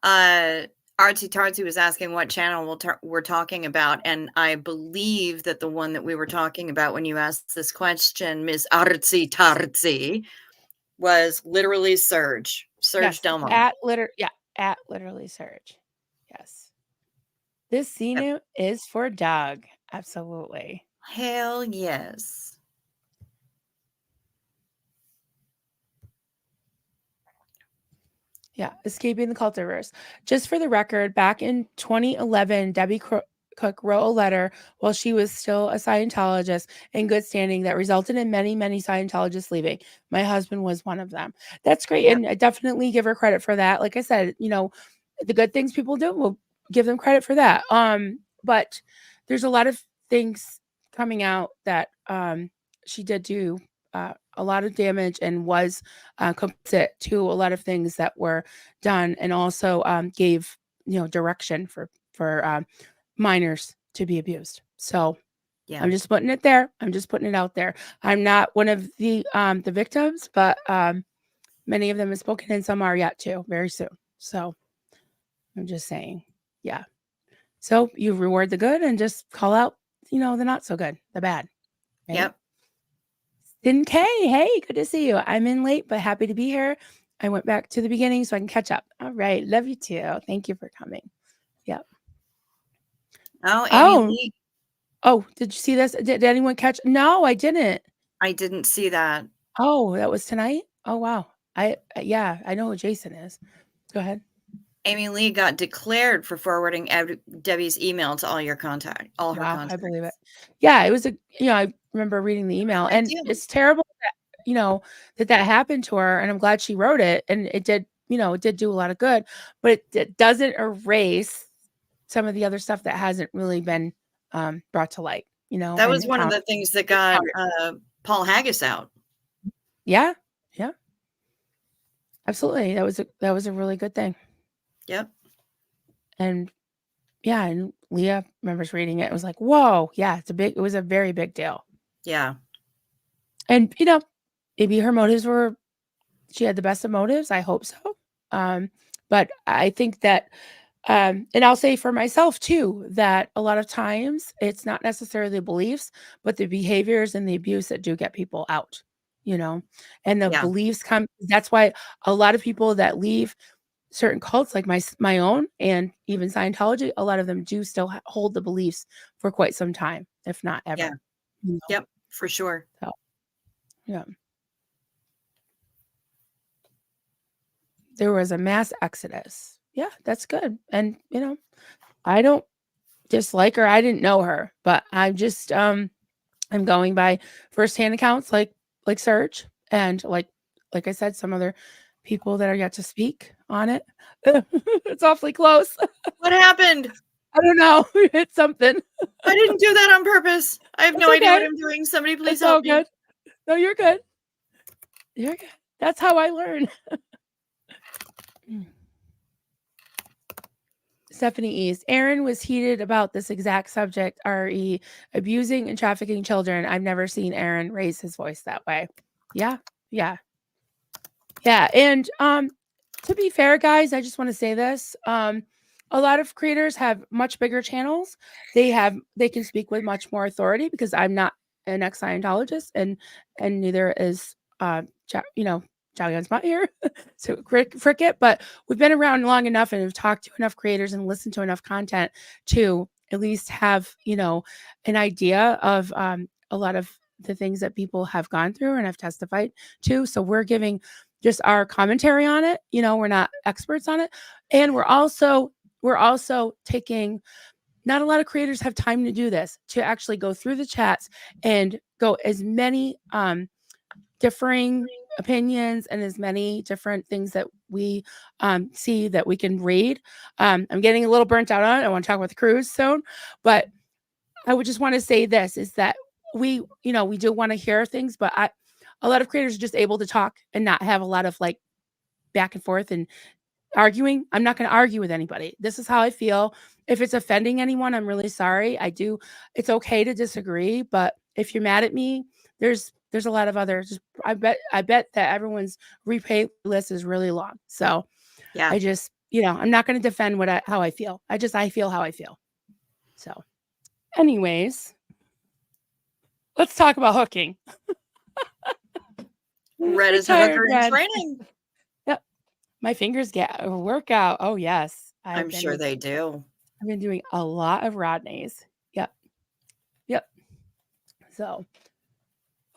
Artsy Tartsy was asking what channel we're talking about, and I believe that the one that we were talking about when you asked this question, Miss Artsy Tartsy, was literally Serge Yes, Delmont. at literally Surge. Yes. This Xenu is for Doug. Absolutely. Hell yes. Yeah, escaping the cultiverse. Just for the record, back in 2011, Debbie Cook wrote a letter while she was still a Scientologist in good standing that resulted in many, many Scientologists leaving. My husband was one of them. That's great. Yep. And I definitely give her credit for that. Like I said, the good things people do, we'll give them credit for that. But there's a lot of things coming out that she did do a lot of damage and was complicit to a lot of things that were done, and also gave direction for minors to be abused. So Yeah. I'm just putting it there. I'm just putting it out there. I'm not one of the victims, but many of them have spoken, and some are yet to very soon. So I'm just saying, yeah. So you reward the good and just call out, the not so good, the bad. Right? Yep. Din K, hey, good to see you. I'm in late, but happy to be here. I went back to the beginning so I can catch up. All right. Love you too. Thank you for coming. Yep. Oh, Amy Oh, Lee. oh, did you see this? Did anyone catch? No, I didn't. I didn't see that. Oh, that was tonight? Oh, wow. Yeah, I know who Jason is. Go ahead. Amy Lee got declared for forwarding Debbie's email to all her Wow, I believe it. contacts. Yeah, it was I remember reading the email, Big and deal. it's terrible that, that happened to her, and I'm glad she wrote it, and it did, it did do a lot of good, but it doesn't erase some of the other stuff that hasn't really been brought to light, That was and one of the things that got Paul Haggis out. Yeah, yeah, absolutely. That was a really good thing, Yep. and yeah, and Leah remembers reading it. It was like, whoa, yeah, it was a very big deal, Yeah. and maybe her motives were she had the best of motives. I hope so. But I think that, and I'll say for myself too, that a lot of times it's not necessarily the beliefs, but the behaviors and the abuse that do get people out, and the Yeah. beliefs come. That's why a lot of people that leave certain cults, like my own, and even Scientology, a lot of them do still hold the beliefs for quite some time, if not Yeah. ever. Yep. For sure. So, yeah. There was a mass exodus. Yeah, that's good. And, I don't dislike her. I didn't know her, but I'm just I'm going by firsthand accounts like Serge and like I said, some other people that are yet to speak on it. It's awfully close. What happened? I don't know. It's something. I didn't do that on purpose. I have That's no idea what okay. I'm doing. Somebody please It's help all me. good. No, you're good. You're good. That's how I learn. Stephanie East. Aaron was heated about this exact subject, RE, abusing and trafficking children. I've never seen Aaron raise his voice that way. Yeah. Yeah. Yeah. And to be fair, guys, I just want to say this. A lot of creators have much bigger channels. They can speak with much more authority because I'm not an ex-Scientologist and neither is Jollyon's not here. So Cricket, but we've been around long enough and have talked to enough creators and listened to enough content to at least have, an idea of a lot of the things that people have gone through and have testified to. So we're giving just our commentary on it. We're not experts on it. And we're also taking, not a lot of creators have time to do this, to actually go through the chats and go as many differing opinions and as many different things that we see that we can read. I'm getting a little burnt out on it. I want to talk about the cruise soon, but I would just want to say this is that we do want to hear things, but a lot of creators are just able to talk and not have a lot of like back and forth and arguing. I'm not going to argue with anybody. This is how I feel. If it's offending anyone, I'm really sorry. It's okay to disagree, but if you're mad at me, there's a lot of others. I bet that everyone's replay list is really long. So Yeah. I just, I'm not going to defend how I feel. I feel how I feel. So anyways, let's talk about hooking. Red is a Retired hooker in Red. training. Yep. My fingers get a workout. Oh yes. I'm sure they do. I've been doing a lot of Rodney's. Yep. Yep. So,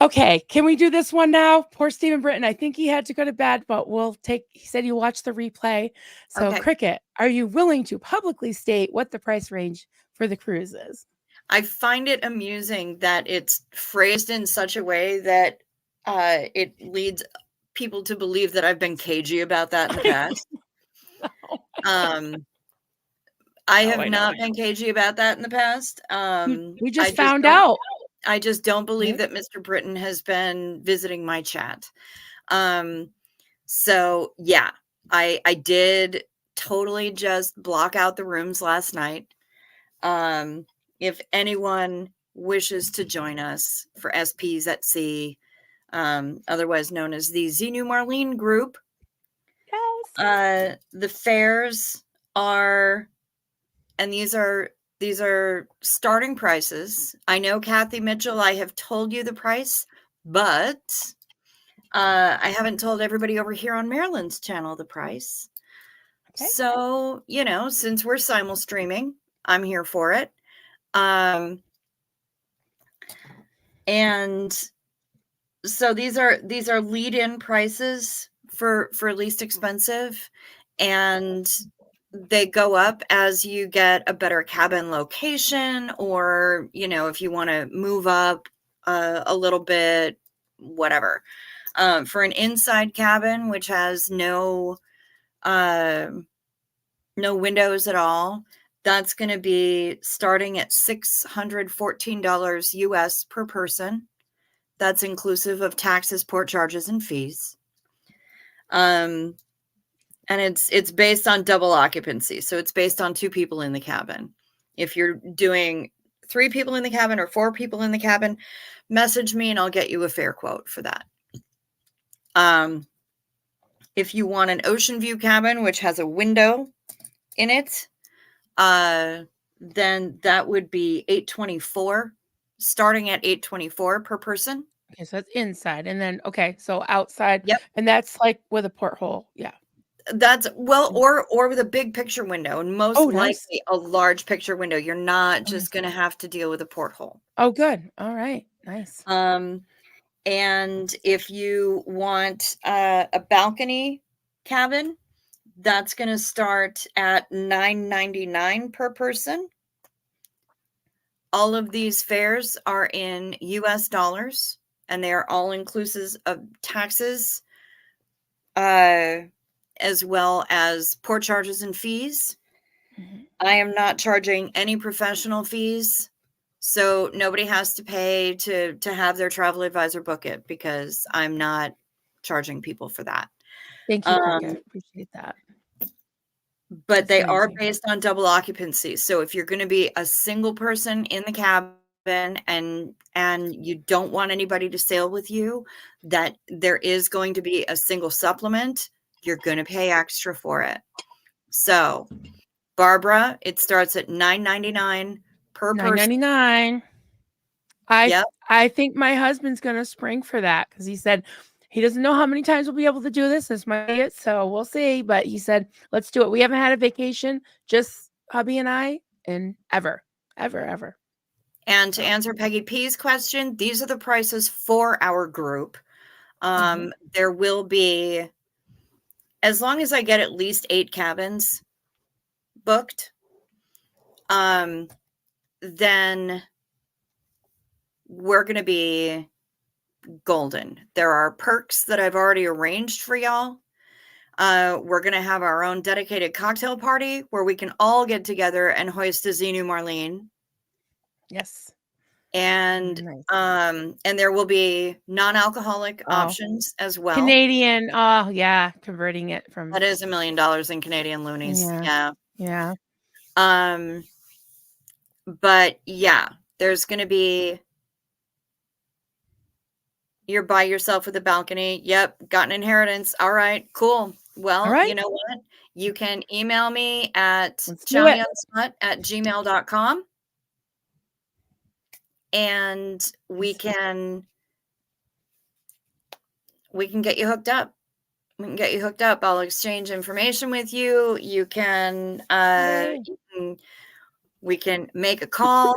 okay. Can we do this one now? Poor Stephen Britton. I think he had to go to bed, but he said you watched the replay. So, Okay. Cricket, are you willing to publicly state what the price range for the cruise is? I find it amusing that it's phrased in such a way that it leads people to believe that I've been cagey about that in the past. I have not been cagey about that in the past. We just found out. I just don't believe Right? that Mr. Britton has been visiting my chat. So yeah, I did totally just block out the rooms last night. If anyone wishes to join us for SPs at Sea, otherwise known as the Xenu Marlene group, Yes. the fares are, and these are starting prices. I know, Kathy Mitchell, I have told you the price. But I haven't told everybody over here on Maryland's channel the price. Okay. So, since we're simul streaming, I'm here for it. And so these are lead-in prices for least expensive, and they go up as you get a better cabin location, or if you want to move up a little bit, whatever. For an inside cabin, which has no windows at all, that's going to be starting at $614 US per person. That's inclusive of taxes, port charges, and fees. And it's based on double occupancy. So it's based on 2 people in the cabin. If you're doing 3 people in the cabin or 4 people in the cabin, message me and I'll get you a fair quote for that. If you want an ocean view cabin, which has a window in it, then that would be $824, starting at $824 per person. Okay, so that's inside, and then so outside, Yep. and that's like with a porthole. Yeah. That's or with a big picture window, and most Oh, nice. likely a large picture window. You're not Oh, just going to have to deal with a porthole. oh, good. All right. Nice. And if you want a balcony cabin, that's going to start at $999 per person. All of these fares are in US dollars, and they are all inclusive of taxes, as well as port charges and fees. I am not charging any professional fees, so nobody has to pay to have their travel advisor book it, because I'm not charging people for that. Thank you, Cricket. Appreciate that. But That's they are amazing. based on double occupancy. So if you're going to be a single person in the cabin and you don't want anybody to sail with you, that there is going to be a single supplement, you're going to pay extra for it. So, Barbara, it starts at $9.99 per person. $9.99. Yep. I think my husband's gonna spring for that because he said he doesn't know how many times we'll be able to do this. This might be it, so we'll see. But he said, let's do it. We haven't had a vacation, just hubby and I, in ever. And to answer Peggy P's question, these are the prices for our group. There will be, as long as I get at least 8 cabins booked, then we're going to be golden. There are perks that I've already arranged for y'all. We're going to have our own dedicated cocktail party where we can all get together and hoist a Xenu Marlene. Yes. And nice. And there will be non-alcoholic options as well. Canadian. Oh yeah, converting it from, that is $1 million in Canadian loonies. Yeah. But yeah, there's going to be, you're by yourself with a balcony. Yep. Got an inheritance. All right, cool. Well, right. You know what? You can email me at chownyonsmut@gmail.com, and we can get you hooked up. I'll exchange information with you. You can, we can make a call.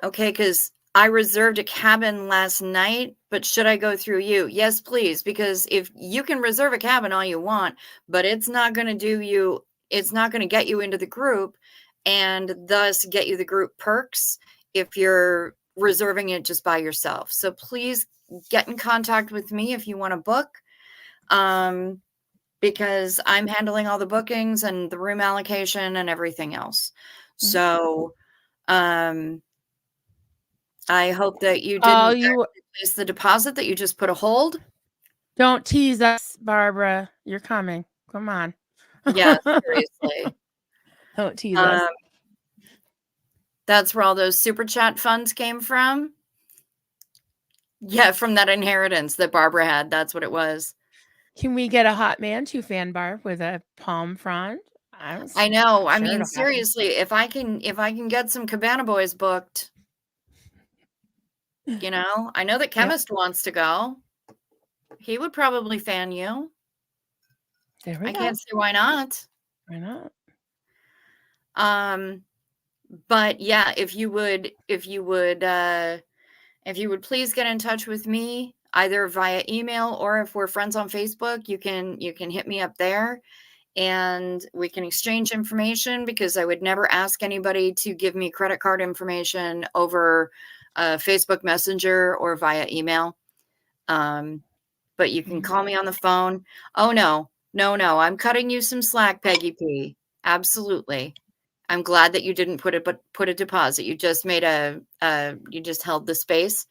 Okay, because I reserved a cabin last night, but should I go through you? Yes, please, because if you can reserve a cabin all you want, but it's not going to get you into the group and thus get you the group perks if you're reserving it just by yourself. So please get in contact with me if you want to book, because I'm handling all the bookings and the room allocation and everything else. So, I hope that you didn't place the deposit, that you just put a hold. Don't tease us, Barbara. You're coming. Come on. Yeah, seriously. Don't tease us. That's where all those super chat funds came from. Yeah, from that inheritance that Barbara had. That's what it was. Can we get a Hot Mantou fan bar with a palm frond? I know. I mean, seriously, if I can get some Cabana Boys booked. I know that Yep. Chemist wants to go. He would probably fan you. There we I go. can't see why not. Why not? But yeah, if you would please get in touch with me either via email, or if we're friends on Facebook, you can hit me up there and we can exchange information, because I would never ask anybody to give me credit card information over Facebook Messenger or via email. But you can Mhm. call me on the phone. Oh no, no, no, I'm cutting you some slack, Peggy P. Absolutely. I'm glad that you didn't put a deposit. You just made you just held the space.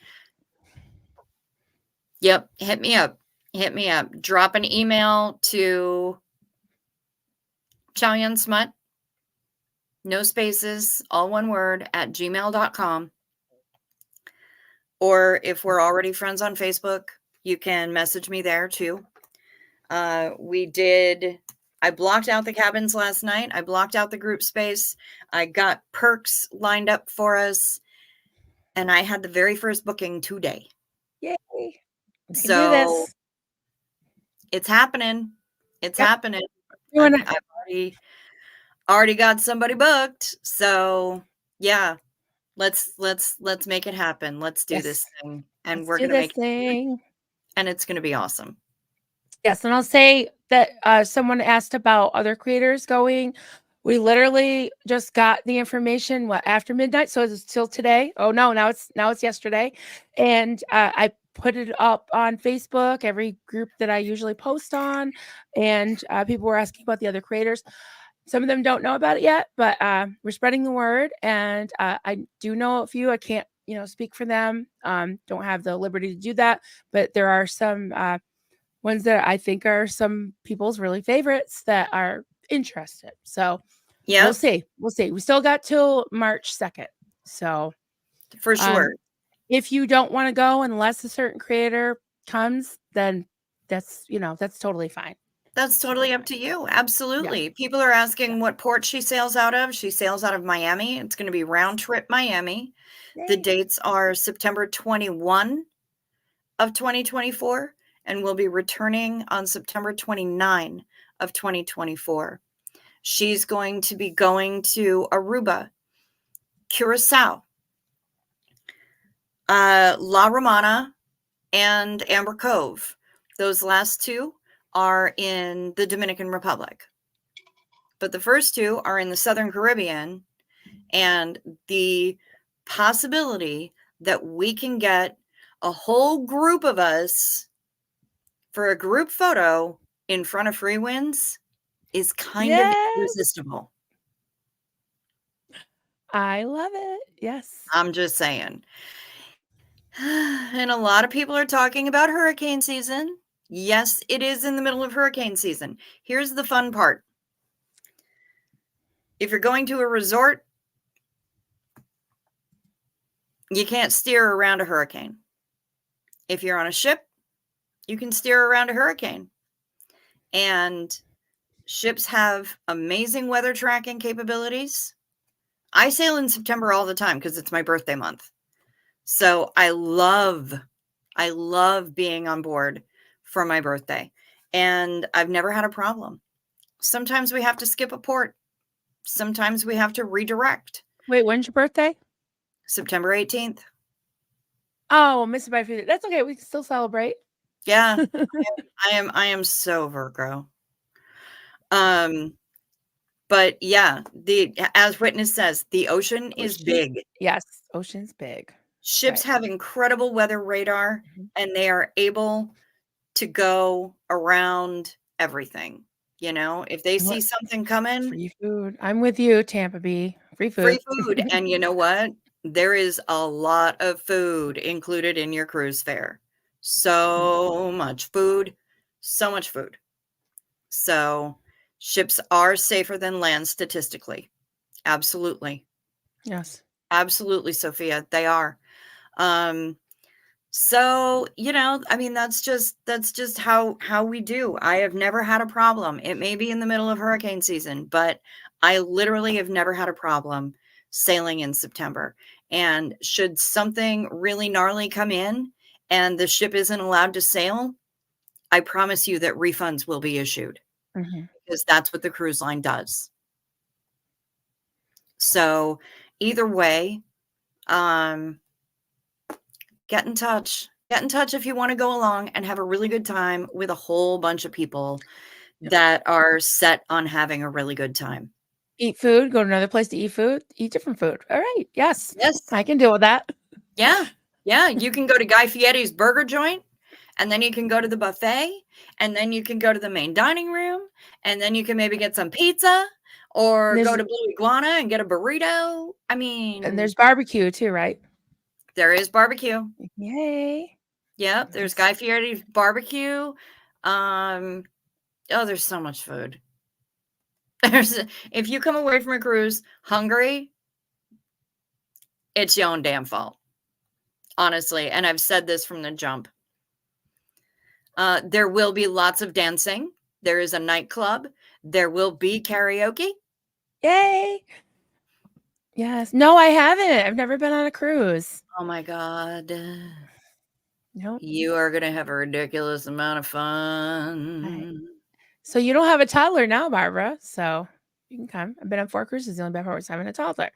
Yep, hit me up. Hit me up. Drop an email to Smut, no spaces, all one word, at gmail.com. Or if we're already friends on Facebook, you can message me there too. I blocked out the cabins last night. I blocked out the group space. I got perks lined up for us. And I had the very first booking today. Yay. We can do So this. it's happening. It's Yep. happening. Doing I've it. already got somebody booked. So yeah, let's make it happen. Let's do this Yes. thing. And Let's we're do gonna this make it happen, thing. and it's gonna be awesome. Yes, and I'll say that someone asked about other creators going. We literally just got the information after midnight, so it's still today. Oh no, now it's yesterday, and I put it up on Facebook, every group that I usually post on, and people were asking about the other creators. Some of them don't know about it yet, but we're spreading the word, and I do know a few. I can't speak for them. Don't have the liberty to do that, but there are some ones that I think are some people's really favorites that are interested. So we'll Yep, see. We'll see. We still got till March 2nd. So for um, sure. if you don't want to go unless a certain creator comes, then that's totally fine. That's That's totally totally up fine. to you. Yeah. Absolutely. People are Yeah. asking what port she sails out of. She sails out of Miami. It's going to be round trip Miami. The Yay. dates are September 21 of 2024, and we'll be returning on September 29 of 2024. She's going to be going to Aruba, Curacao, La Romana, and Amber Cove. Those last two are in the Dominican Republic, but the first two are in the Southern Caribbean. And the possibility that we can get a whole group of us for a group photo in front of Free Winds is kind of Yes. irresistible. I love it. Yes. I'm just saying. And a lot of people are talking about hurricane season. Yes, it is in the middle of hurricane season. Here's the fun part. If you're going to a resort, you can't steer around a hurricane. If you're on a ship, you can steer around a hurricane. And ships have amazing weather tracking capabilities. I sail in September all the time because it's my birthday month. So I love being on board for my birthday. And I've never had a problem. Sometimes we have to skip a port. Sometimes we have to redirect. Wait, when's your birthday? September 18th. Oh, miss it by a few days. That's okay. We can still celebrate. Yeah, I am so Virgo. Um, but yeah, as witness says, the ocean is Ocean. big. Yes, ocean's big. Ships Right. have incredible weather radar, Mhm. and they are able to go around everything. If they see What something coming, free food? I'm with you, Tampa B. Free free food. food. And you know what? There is a lot of food included in your cruise fare. Mhm. So much food, so much food. So ships are safer than land statistically. Absolutely. Yes. Absolutely, Sophia. They are. Um, So, I mean, that's just how we do. I have never had a problem. It may be in the middle of hurricane season, but I literally have never had a problem sailing in September. And should something really gnarly come in and the ship isn't allowed to sail, I promise you that refunds will be issued because that's what the cruise line does. So either way, get in touch. Get in touch if you want to go along and have a really good time with a whole bunch of people that are set on having a really good time. Eat food, go to another place to eat food, eat different food. All right. Yes. Yes. I can deal with that. Yeah. Yeah. You can go to Guy Fieri's burger joint, and then you can go to the buffet, and then you can go to the main dining room, and then you can maybe get some pizza or go to Blue Iguana and get a burrito. I mean, and there's barbecue too, right? there is barbecue. Yay. Yep. There's Guy Fieri's barbecue. Oh, there's so much food. If you come away from a cruise hungry, it's your own damn fault. Honestly, and I've said this from the jump. There will be lots of dancing. There is a nightclub. There will be karaoke. Yay. Yes. No, I haven't. I've never been on a cruise. Oh my God. Nope. You are going to have a ridiculous amount of fun. Right. So you don't have a toddler now, Barbara. So you can come. I've been on 4 cruises. The only bad part was having a toddler.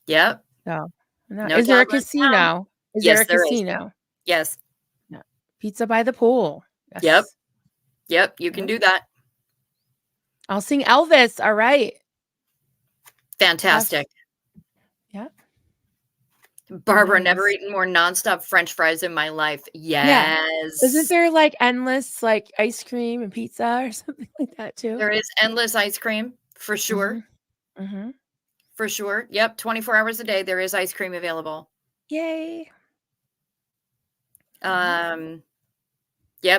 Yep. So no. No Is there a toddlers casino? now. Is Yes, there a there is. casino? Yes. No. Pizza by the pool. Yes. Yep. Yep. You can do that. I'll sing Elvis. All right. Fantastic. Yep. Barbara, never eaten more nonstop French fries in my life. Yes. Yeah. Isn't there like endless like ice cream and pizza or something like that too? There is endless ice cream for sure. Mm-hmm. For sure. Yep. 24 hours a day. There is ice cream available. Yay. Yep.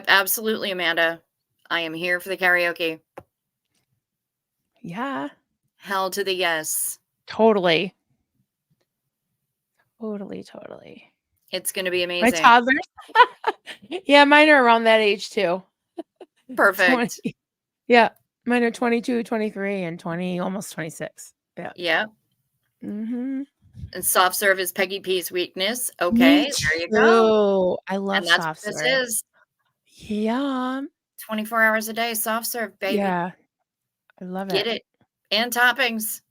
Absolutely, Amanda. I am here for the karaoke. Yeah. Hell to the yes. Totally. Totally. It's going to be amazing. My toddlers. Yeah, mine are around that age too. Perfect. Yeah. Mine are 22, 23, and 20, almost 26. Yeah. Yeah. Mm-hmm. And soft serve is Peggy P's weakness. Okay. There you go. I love and that's soft what serve. this is. Yeah. 24 hours a day, soft serve, baby. Yeah. I love Get it. And toppings.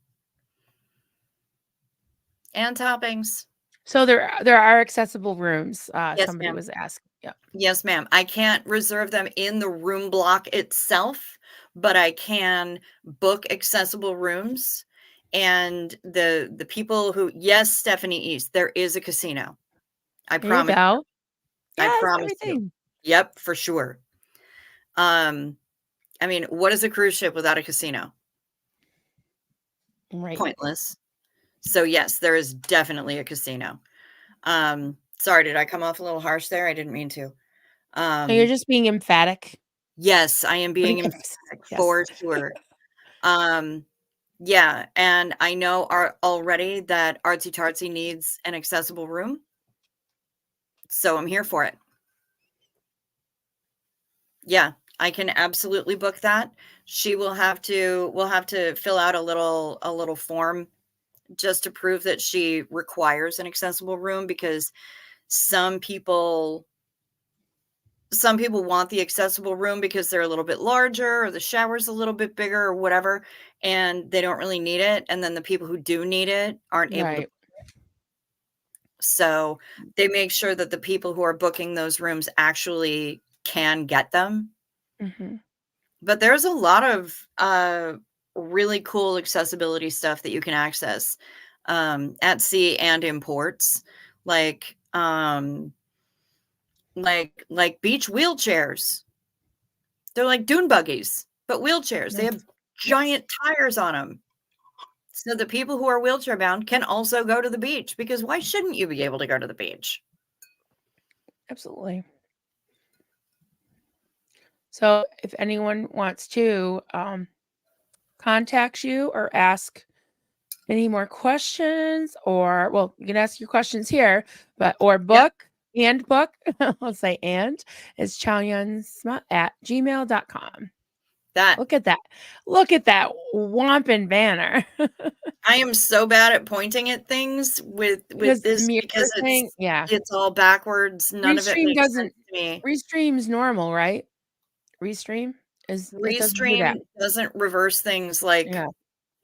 So there are accessible rooms. Yes, Somebody ma'am. was asking. Yeah. Yes, ma'am. I can't reserve them in the room block itself, but I can book accessible rooms. And the people who, yes, Stephanie East, there is a casino. I promise. There you go. I Yes, promise you. Yep, for sure. I mean, what is a cruise ship without a casino? Right. Pointless. So yes, there is definitely a casino. Sorry, did I come off a little harsh there? I didn't mean to. So you're just being emphatic. Yes, I am being emphatic for sure. Yeah, and I know already that Artsy Tartsy needs an accessible room. So I'm here for it. Yeah, I can absolutely book that. We'll have to fill out a little form just to prove that she requires an accessible room, because some people want the accessible room because they're a little bit larger or the shower's a little bit bigger or whatever, and they don't really need it. And then the people who do need it aren't able to. So they make sure that the people who are booking those rooms actually can get them. But there's a lot of really cool accessibility stuff that you can access at sea and in ports, like beach wheelchairs. They're like dune buggies, but wheelchairs. They have giant tires on them, so the people who are wheelchair bound can also go to the beach, because why shouldn't you be able to go to the beach? Absolutely. So if anyone wants to contact you or ask any more questions, or, well, you can ask your questions here, or book and book, I'll say, and it's chowyansma@gmail.com. Look at that wampin banner. I am so bad at pointing at things with Because the this mirror because thing, yeah. it's all backwards. None of it Restream makes sense doesn't to me. Restream's normal, right? Restream it doesn't do Restream that. doesn't reverse things like Yeah.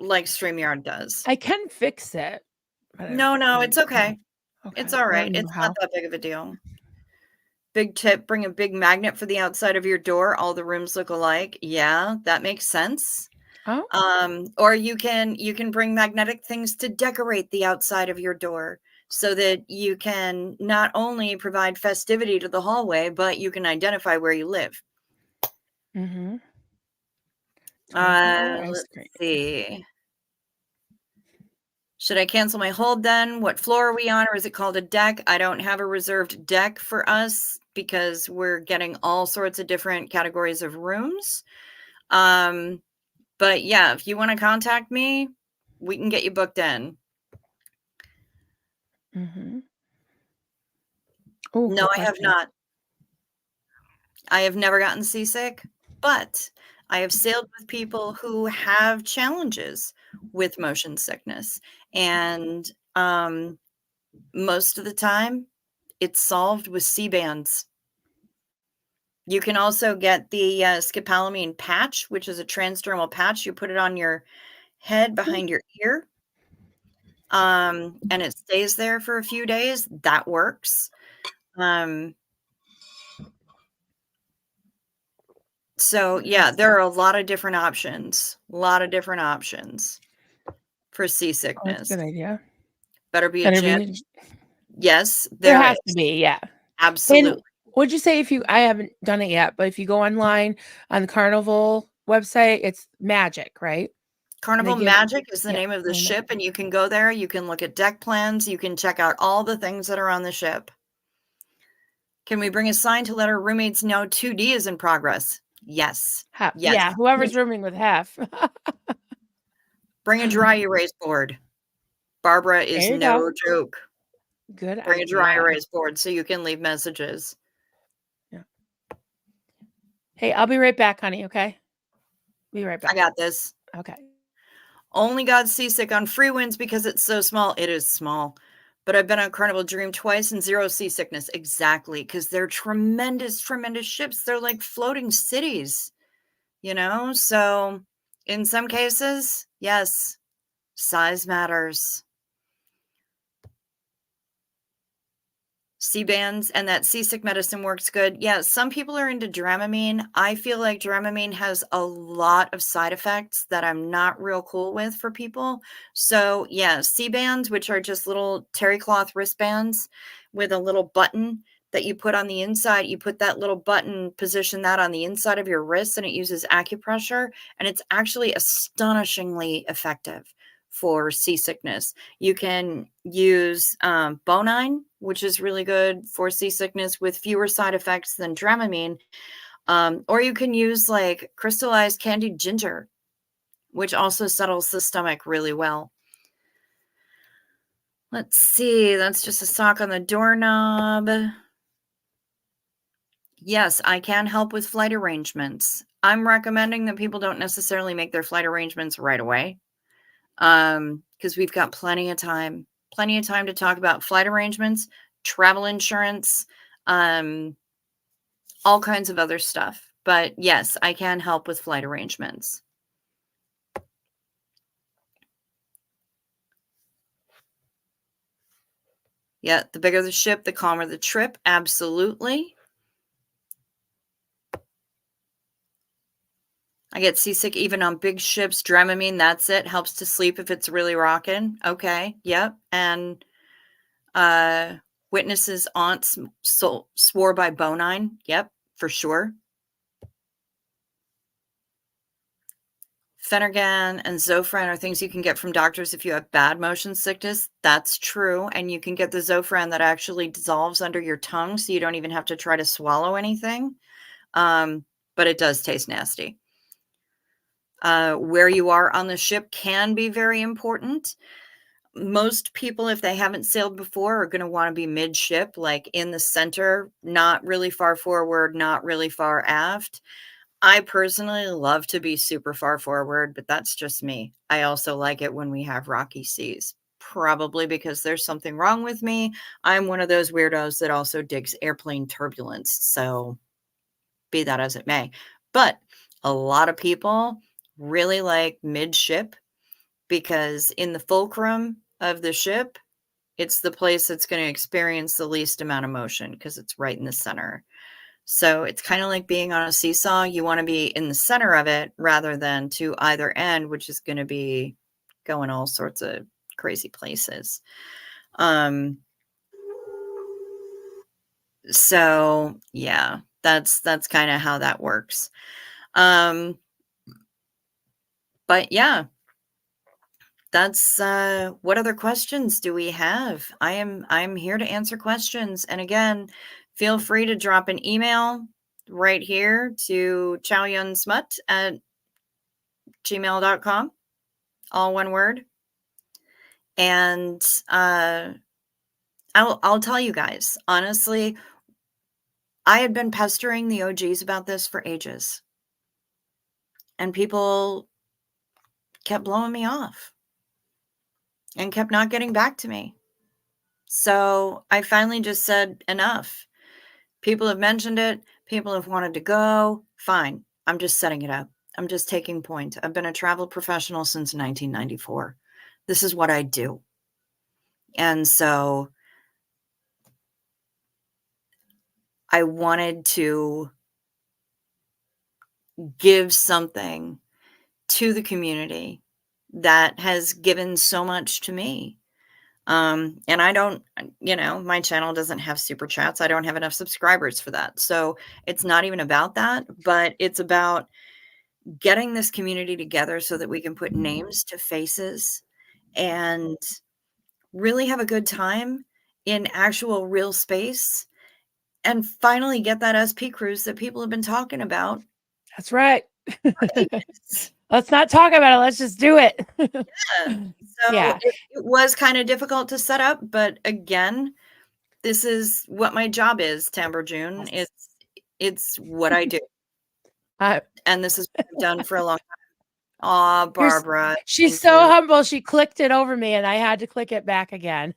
StreamYard does. I can fix it, but I No, no, don't it's know. okay. It's Okay. all I right. don't know It's not how. that big of a deal. Big tip, bring a big magnet for the outside of your door. All the rooms look alike. Yeah, that makes sense. Oh. Or you can bring magnetic things to decorate the outside of your door so that you can not only provide festivity to the hallway, but you can identify where you live. Mhm. 24-hour ice Let's cream. see. Should I cancel my hold then? What floor are we on, or is it called a deck? I don't have a reserved deck for us because we're getting all sorts of different categories of rooms. But yeah, if you want to contact me, we can get you booked in. Mhm. Oh, No, good I have question. not. I have never gotten seasick, but I have sailed with people who have challenges with motion sickness. And most of the time, it's solved with C-bands. You can also get the scopolamine patch, which is a transdermal patch. You put it on your head behind your ear, and it stays there for a few days. That works. Um, so yeah, Yes. there are a lot of different options. A lot of different options for Oh, that's a seasickness. good idea. Better be a Better gin. be Yes, there there has to is. be, yeah. And Absolutely. would you say if you I haven't done it yet, but if you go online on the Carnival website, it's magic, right? And they Carnival give Magic is the yeah, name of the Carnival ship, Magic. and you can go there. You can look at deck plans. You can check out all the things that are on the ship. Can we bring a sign to let our roommates know 2D is in progress? Yes. Half, Yes. yeah, whoever's rooming with half. Bring a dry erase board. Barbara There is you go. no joke. Good Bring a dry idea. erase board so you can leave messages. Yeah. Hey, I'll be right back, honey, okay? Be right I back. got this. Okay. Only got seasick on free winds because it's so small. It is small. But I've been on Carnival Dream twice and zero seasickness. Exactly. Because they're tremendous, tremendous ships. They're like floating cities, you know? So in some cases, yes, size matters. C-bands and that seasick medicine works good. Yeah, some people are into Dramamine. I feel like Dramamine has a lot of side effects that I'm not real cool with for people. So, yeah, C-bands, which are just little terry cloth wristbands with a little button that you put on the inside. You put that little button, position that on the inside of your wrist, and it uses acupressure. And it's actually astonishingly effective for seasickness. You can use Bonine, which is really good for seasickness with fewer side effects than Dramamine. Or you can use like crystallized candied ginger, which also settles the stomach really well. Let's see. That's just a sock on the doorknob. Yes, I can help with flight arrangements. I'm recommending that people don't necessarily make their flight arrangements right away. Because we've got plenty of time to talk about flight arrangements, travel insurance, um, all kinds of other stuff. But yes, I can help with flight arrangements. Yeah, the bigger the ship, the calmer the trip. Absolutely. I get seasick even on big ships. Dramamine, that's it. Helps to sleep if it's really rocking. Okay, yep. And uh, witnesses' aunt swore by Bonine. Yep, for sure. Phenergan and Zofran are things you can get from doctors if you have bad motion sickness. That's true. And you can get the Zofran that actually dissolves under your tongue, so you don't even have to try to swallow anything. But it does taste nasty. Where you are on the ship can be very important. Most people, if they haven't sailed before, are going to want to be midship, like in the center, not really far forward, not really far aft. I personally love to be super far forward, but that's just me. I also like it when we have rocky seas, probably because there's something wrong with me. I'm one of those weirdos that also digs airplane turbulence. So be that as it may. But a lot of people really like midship because in the fulcrum of the ship, it's the place that's going to experience the least amount of motion because it's right in the center. So it's kind of like being on a seesaw. You want to be in the center of it rather than to either end, which is going to be going all sorts of crazy places. So yeah, that's kind of how that works. But yeah, that's what other questions do we have? I'm here to answer questions. And again, feel free to drop an email right here to chowyunsmut@gmail.com, all one word. And I'll tell you guys, honestly, I had been pestering the OGs about this for ages. And people kept blowing me off and kept not getting back to me. So I finally just said enough. People have mentioned it. People have wanted to go. Fine. I'm just setting it up. I'm just taking point. I've been a travel professional since 1994. This is what I do. And so I wanted to give something to the community that has given so much to me. And I don't, my channel doesn't have super chats. I don't have enough subscribers for that. So it's not even about that, but it's about getting this community together so that we can put names to faces and really have a good time in actual real space and finally get that SP cruise that people have been talking about That's right. for ages. Let's not talk about it. Let's just do it. Yeah. So Yeah. it was kind of difficult to set up, but again, this is what my job is, Timber June. Yes. It's what I do. Uh, And this is what I've done for a long time. Aw, Barbara, she's thank so you. humble. She clicked it over me and I had to click it back again.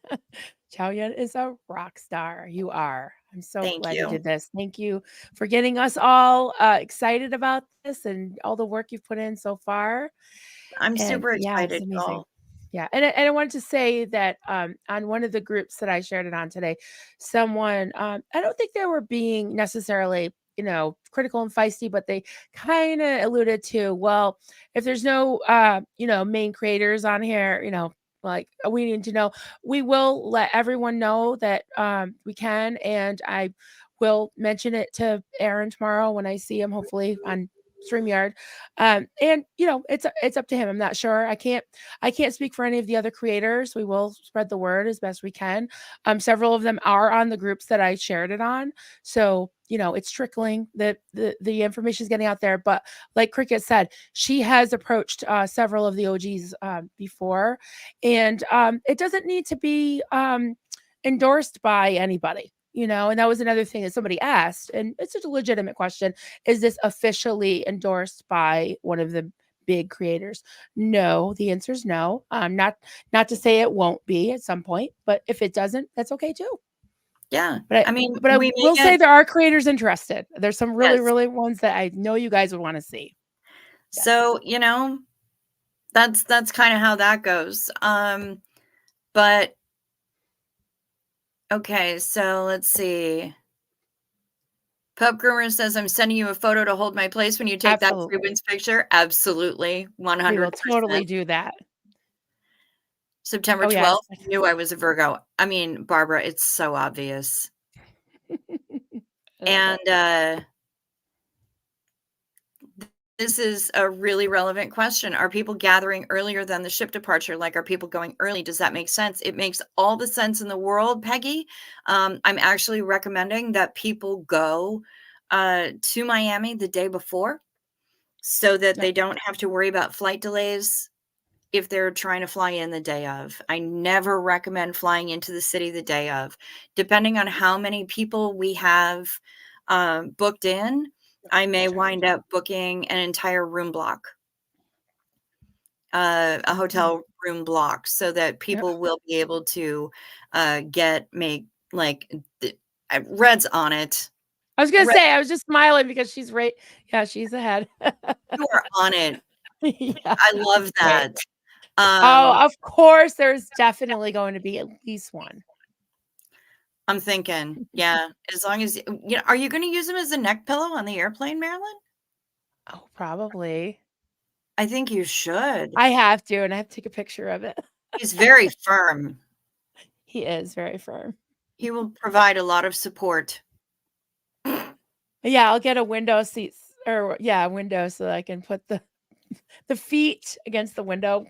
Chow Yun is a rock star. You are. I'm so Thank glad you you. did this. Thank you for getting us all excited about this and all the work you've put in so far. I'm And super yeah, it's excited, amazing. y'all. Yeah, and I wanted to say that on one of the groups that I shared it on today, someone I don't think they were being necessarily critical and feisty, but they kind of alluded to, well, if there's no main creators on here, like we need to know. We will let everyone know that we can, and I will mention it to Aaron tomorrow when I see him, hopefully on StreamYard. And it's up to him. I'm not sure. I can't speak for any of the other creators. We will spread the word as best we can. Several of them are on the groups that I shared it on. So, it's trickling. The information is getting out there. But like Cricket said, she has approached several of the OGs before. And it doesn't need to be endorsed by anybody. And that was another thing that somebody asked, and it's a legitimate question. Is this officially endorsed by one of the big creators? No, the answer is no. Not to say it won't be at some point, but if it doesn't, that's okay too. Yeah. But I mean, I we may will say get, there are creators interested. There's some really, yes. really ones that I know you guys would want to see. Yes. So, that's kind of how that goes. But okay, so let's see. Pope Groomer says, I'm sending you a photo to hold my place when you take that Absolutely. Rubens picture. Absolutely. We will 100%. totally do that. September Oh yeah. 12th, knew I was a Virgo. I mean, Barbara, it's so obvious. I love it. And this is a really relevant question. Are people gathering earlier than the ship departure? Like, are people going early? Does that make sense? It makes all the sense in the world, Peggy. I'm actually recommending that people go to Miami the day before so that Yep. they don't have to worry about flight delays if they're trying to fly in the day of. I never recommend flying into the city the day of. Depending on how many people we have booked in, I may wind up booking an entire room block, a hotel room block, so that Yeah. people will be able to make like Red's on it. I was gonna Red, say, I was just smiling because she's right. Yeah, she's ahead. you are on it. Yeah, I this love is great. that. Oh, of course, there's definitely going to be at least one. I'm thinking, yeah, as long as are you going to use him as a neck pillow on the airplane, Marilyn? Oh, probably. I think you should. I have to, and I have to take a picture of it. He's very firm. He is very firm. He will provide a lot of support. Yeah, I'll get a window seat or yeah, window so that I can put the feet against the window.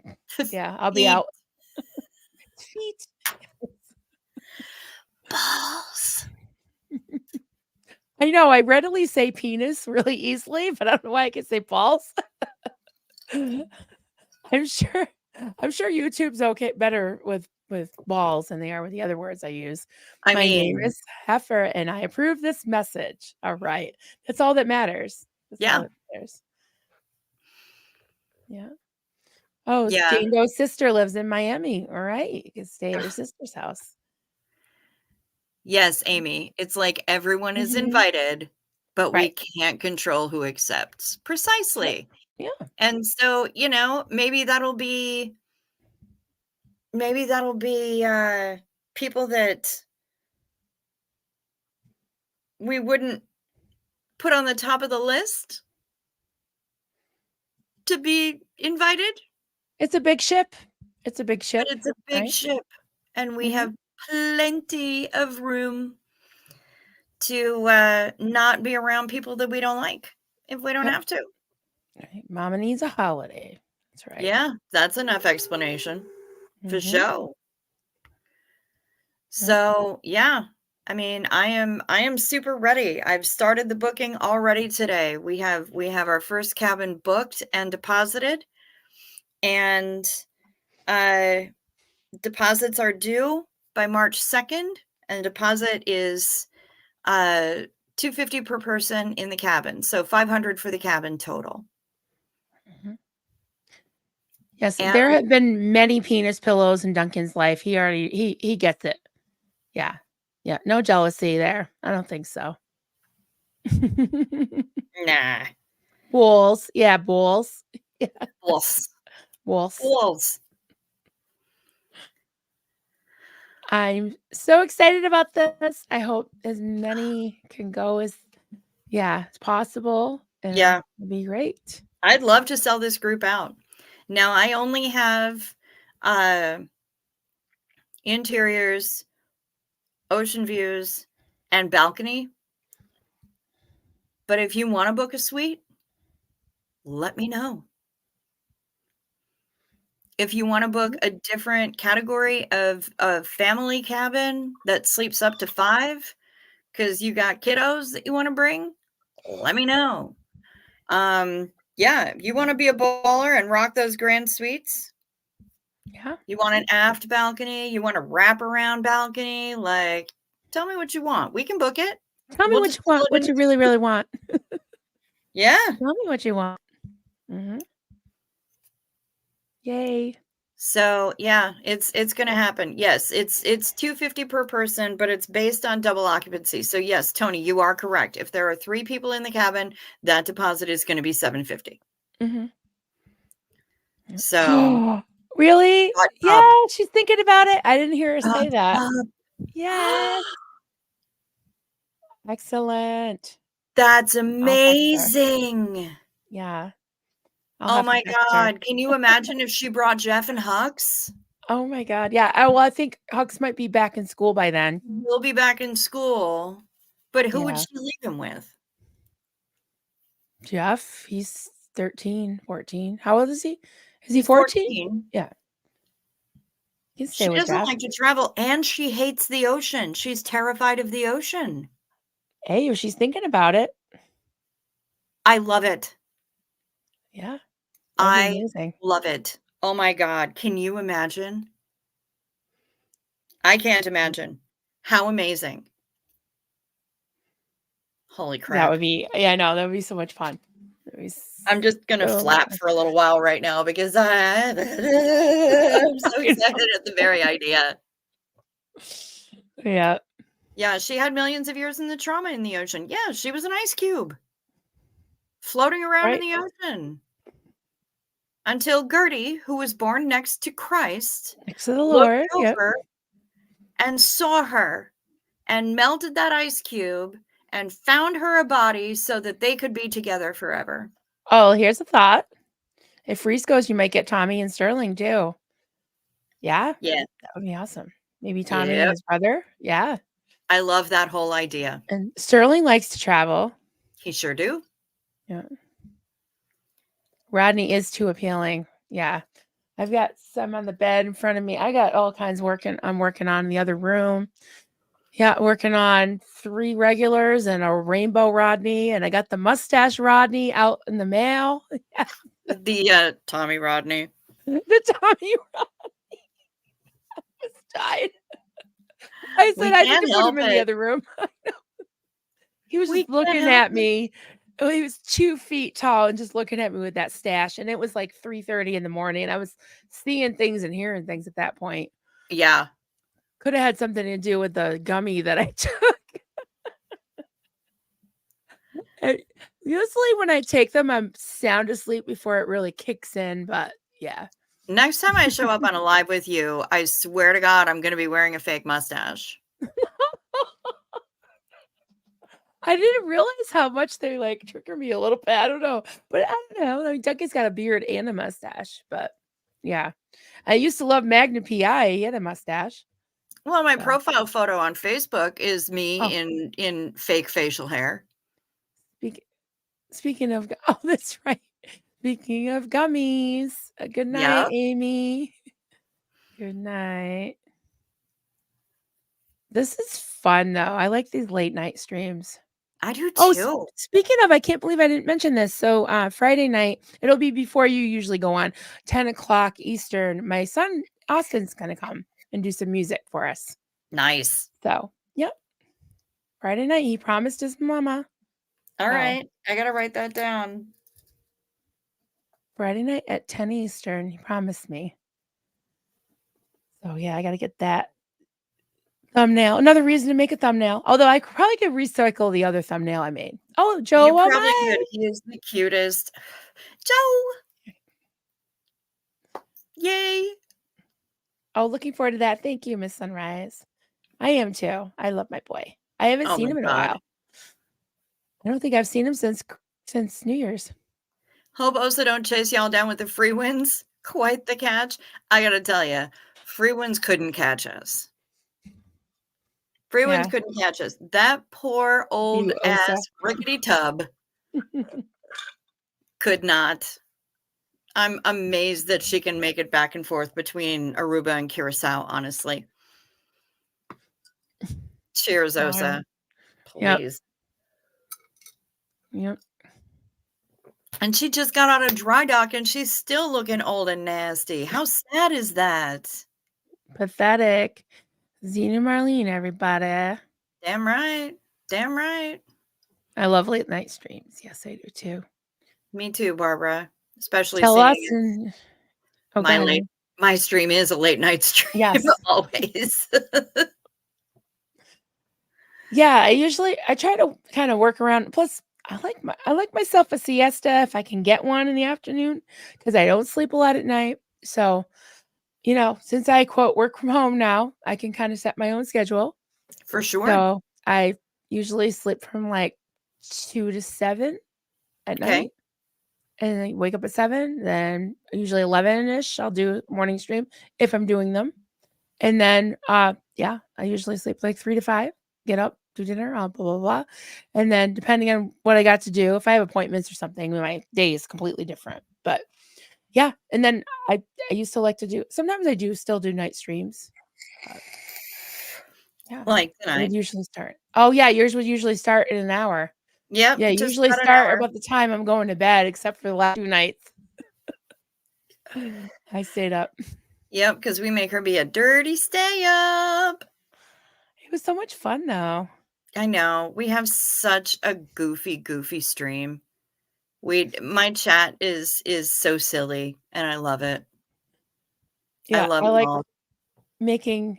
Yeah, I'll be Feet, out. Feet. balls. I know I readily say penis really easily, but I don't know why I can say balls. I'm sure YouTube's okay better with balls than they are with the other words I use. I My name mean, is Heifer and I approve this message. All right. That's all that matters. That's all yeah, that matters. Yeah. Oh, yeah. Django's sister lives in Miami. All right. You can stay at her sister's house. Yes, Amy. It's like everyone is Mhm. invited, but we Right. can't control who accepts. Yep. Precisely. Yeah. And so, maybe that'll be people that we wouldn't put on the top of the list to be invited, It's a big ship. It's a big but ship, it's a big right? ship and we Mhm. have plenty of room to not be around people that we don't like if we don't Yep. have to. Right. Mama needs a holiday. That's right. Yeah, that's enough explanation for Mhm. sure. Yep. So, yeah. I mean, I am super ready. I've started the booking already today. We have our first cabin booked and deposited, and uh deposits are due by March 2nd, and deposit is uh $250 per person in the cabin. So $500 for the cabin total. Mhm. Yes, And there have been many penis pillows in Duncan's life. He gets it. Yeah. Yeah, no jealousy there. I don't think so. nah, Bulls. Yeah, bulls. Yeah, wolves. wolves. Wolves. I'm so excited about this. I hope as many can go as as possible, and Yeah, it'll be great. I'd love to sell this group out. Now I only have uh interiors, ocean views, and balcony. But if you want to book a suite, let me know. If you want to book Mhm. a different category of a family cabin that sleeps up to 5 because you got kiddos that you want to bring, let me know. Yeah, if you want to be a baller and rock those grand suites, Yeah. you want an aft balcony, you want a wraparound balcony, like tell me what you want. We can book it. Tell me We'll what just you fill want, it what in. you really, really want. Yeah. Tell me what you want. Mhm. Yay. So, yeah, it's gonna happen. Yes, it's $250 per person, but it's based on double occupancy. So, yes, Tony, you are correct. If there are 3 people in the cabin, that deposit is gonna be $750. Mhm. Yep. So, Really? shut up. Yeah, she's thinking about it. I didn't hear her Shut say that. up. Yes. Excellent. That's I'll text her. amazing. Yeah, I'll Oh have to my text her. god. Can you imagine if she brought Jeff and Hux? Oh my god, yeah. Well, I think Hux might be back in school by then. He'll be back in school, but who would Yeah. she leave him with? Jeff, he's 13, 14. How old is he? Is he He's 14? 14. Yeah, he can stay She with doesn't Jeff. like to travel, and she hates the ocean. She's terrified of the ocean. Hey, if she's thinking about it, I love it. yeah, that'd be I amazing. love it. Oh my god, can you imagine? I can't imagine. How amazing. Holy That crap. would be, yeah, I know, that would be so much fun. That would be I'm just gonna so much flap fun. for a little while right now because I'm so I excited at the very idea. know. Yeah. Yeah, she had millions of years in the trauma in the ocean. Yeah, she was an ice cube floating around in Right. the ocean until Gertie, who was born next to Christ, Next to the looked Lord. Yep. over and saw her and melted that ice cube and found her a body so that they could be together forever. Oh, here's a thought. If Reese goes, you might get Tommy and Sterling too. Yeah. Yeah. That would be awesome. Maybe Tommy and Yep. his brother. Yeah. I love that whole idea. And Sterling likes to travel. He sure do. Yeah. Rodney is too appealing. Yeah. I've got some on the bed in front of me. I got all kinds I'm working on in the other room. Yeah, working on 3 regulars and a rainbow Rodney, and I got the mustache Rodney out in the mail. The Tommy Rodney. The Tommy Rodney just died. I said, We "I need to can't put him help in the it. other room." He was We just can't looking help at it. me. Oh, he was 2 feet tall and just looking at me with that stash, and it was like 3:30 in the morning. I was seeing things and hearing things at that point. Yeah. Coulda had something to do with the gummy that I took. And usually when I take them, I'm sound asleep before it really kicks in, but yeah. Next time I show up on a live with you, I swear to God, I'm gonna be wearing a fake mustache. I didn't realize how much they, like, trigger me a little bit, I don't know, but I don't know, I mean, Ducky's got a beard and a mustache, but yeah. I used to love Magnum PI, he had a mustache, Well, my so profile photo on Facebook is me oh, in fake facial hair. speak speaking of oh, that's right. Speaking of gummies, good night, Yeah, Amy. Good night. This is fun, though, I like these late night streams. I do Oh, too. speaking of, I can't believe I didn't mention this. So, Friday night, it'll be before you usually go on, 10 o'clock Eastern. My son Austin's gonna come and do some music for us. Nice. So, yep, Friday night. He promised his mama. All So, right, I gotta write that down. Friday night at 10 Eastern. He promised me. So, yeah, I gotta get that thumbnail. Another reason to make a thumbnail. Although I probably could recycle the other thumbnail I made. Oh, You Joe, probably could. my. He is the cutest. Joe! Yay! Oh, looking forward to that. Thank you, Miss Sunrise. I am too. I love my boy. I haven't Oh seen my him in a God. while. I don't think I've seen him since New Year's. Hobos that don't chase y'all down with the free wins. Quite the catch. I gotta tell you, free wins couldn't catch us. Free winds Yeah. couldn't catch us. That poor old You ass Osa. rickety tub could not. I'm amazed that she can make it back and forth between Aruba and Curacao, honestly. Cheers, Darn. Osa. Yep. Please. Yep. And she just got out of dry dock and she's still looking old and nasty. How sad is that? Pathetic. Xena Marlene, everybody. Damn right. Damn right. I love late night streams. Yes, I do too. Me too, Barbara. Especially Tell seeing us as and oh, go my ahead, late Amy. my stream is a late night stream Yes. always. Yeah, I try to kind of work around. Plus, I like myself a siesta if I can get one in the afternoon because I don't sleep a lot at night. So, since I quote work from home now, I can kind of set my own schedule. For sure. So I usually sleep from like 2 to 7 at Okay. night and I wake up at 7. Then usually 11ish, I'll do morning stream if I'm doing them. And then, yeah, I usually sleep like 3 to 5, get up, do dinner, blah, blah, blah. And then depending on what I got to do, if I have appointments or something, my day is completely different. But yeah, and then I used to like to sometimes I do still do night streams. But yeah, Like it would tonight. usually start. Oh yeah, yours would usually start in an hour. Yep, Yeah, just usually about an start hour. about the time I'm going to bed, except for the last 2 nights. I stayed up. Yep, because we make her be a dirty stay up. It was so much fun though. I know. We have such a goofy stream. My chat is so silly, and I love it. I Yeah, love I it like all. making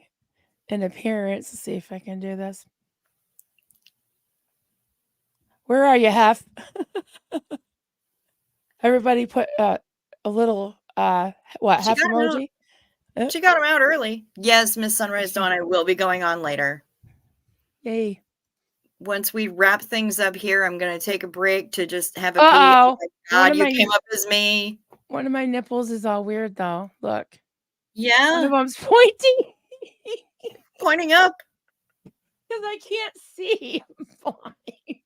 an appearance. Let's see if I can do this. Where are you, Hef? Everybody put a little what She Hef got 'em out. emoji? Oh, She got 'em out early. Yes, Miss did Sunrise she? Dawn, I will be going on later. Yay! Once we wrap things up here, I'm gonna take a break to just have a pee. Oh Uh-oh. my One god, of you my came up as me. one of my nipples is all weird though. Look. One of Yeah, them's pointy pointing up. because I can't see. I'm blind.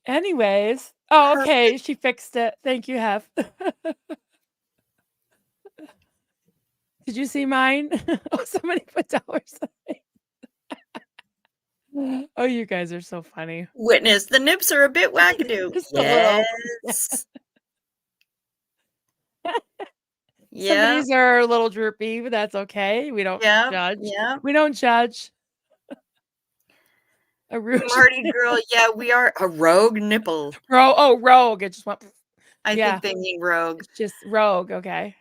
Anyways. Oh, okay. Perfect. She fixed it. Thank you, Hef. Did you see mine? Oh, somebody put dollar sign. Oh, you guys are so funny. Witness, the nips are a bit wackadoo. Just a little. Yes. Some of Yep, these are a little droopy, but that's okay. We don't yep, judge. yep. We don't judge. A rouge. Marty girl, yeah, we are a rogue nipple. Rogue. It just went. I Yeah, think they mean rogue. it's just rogue. Okay.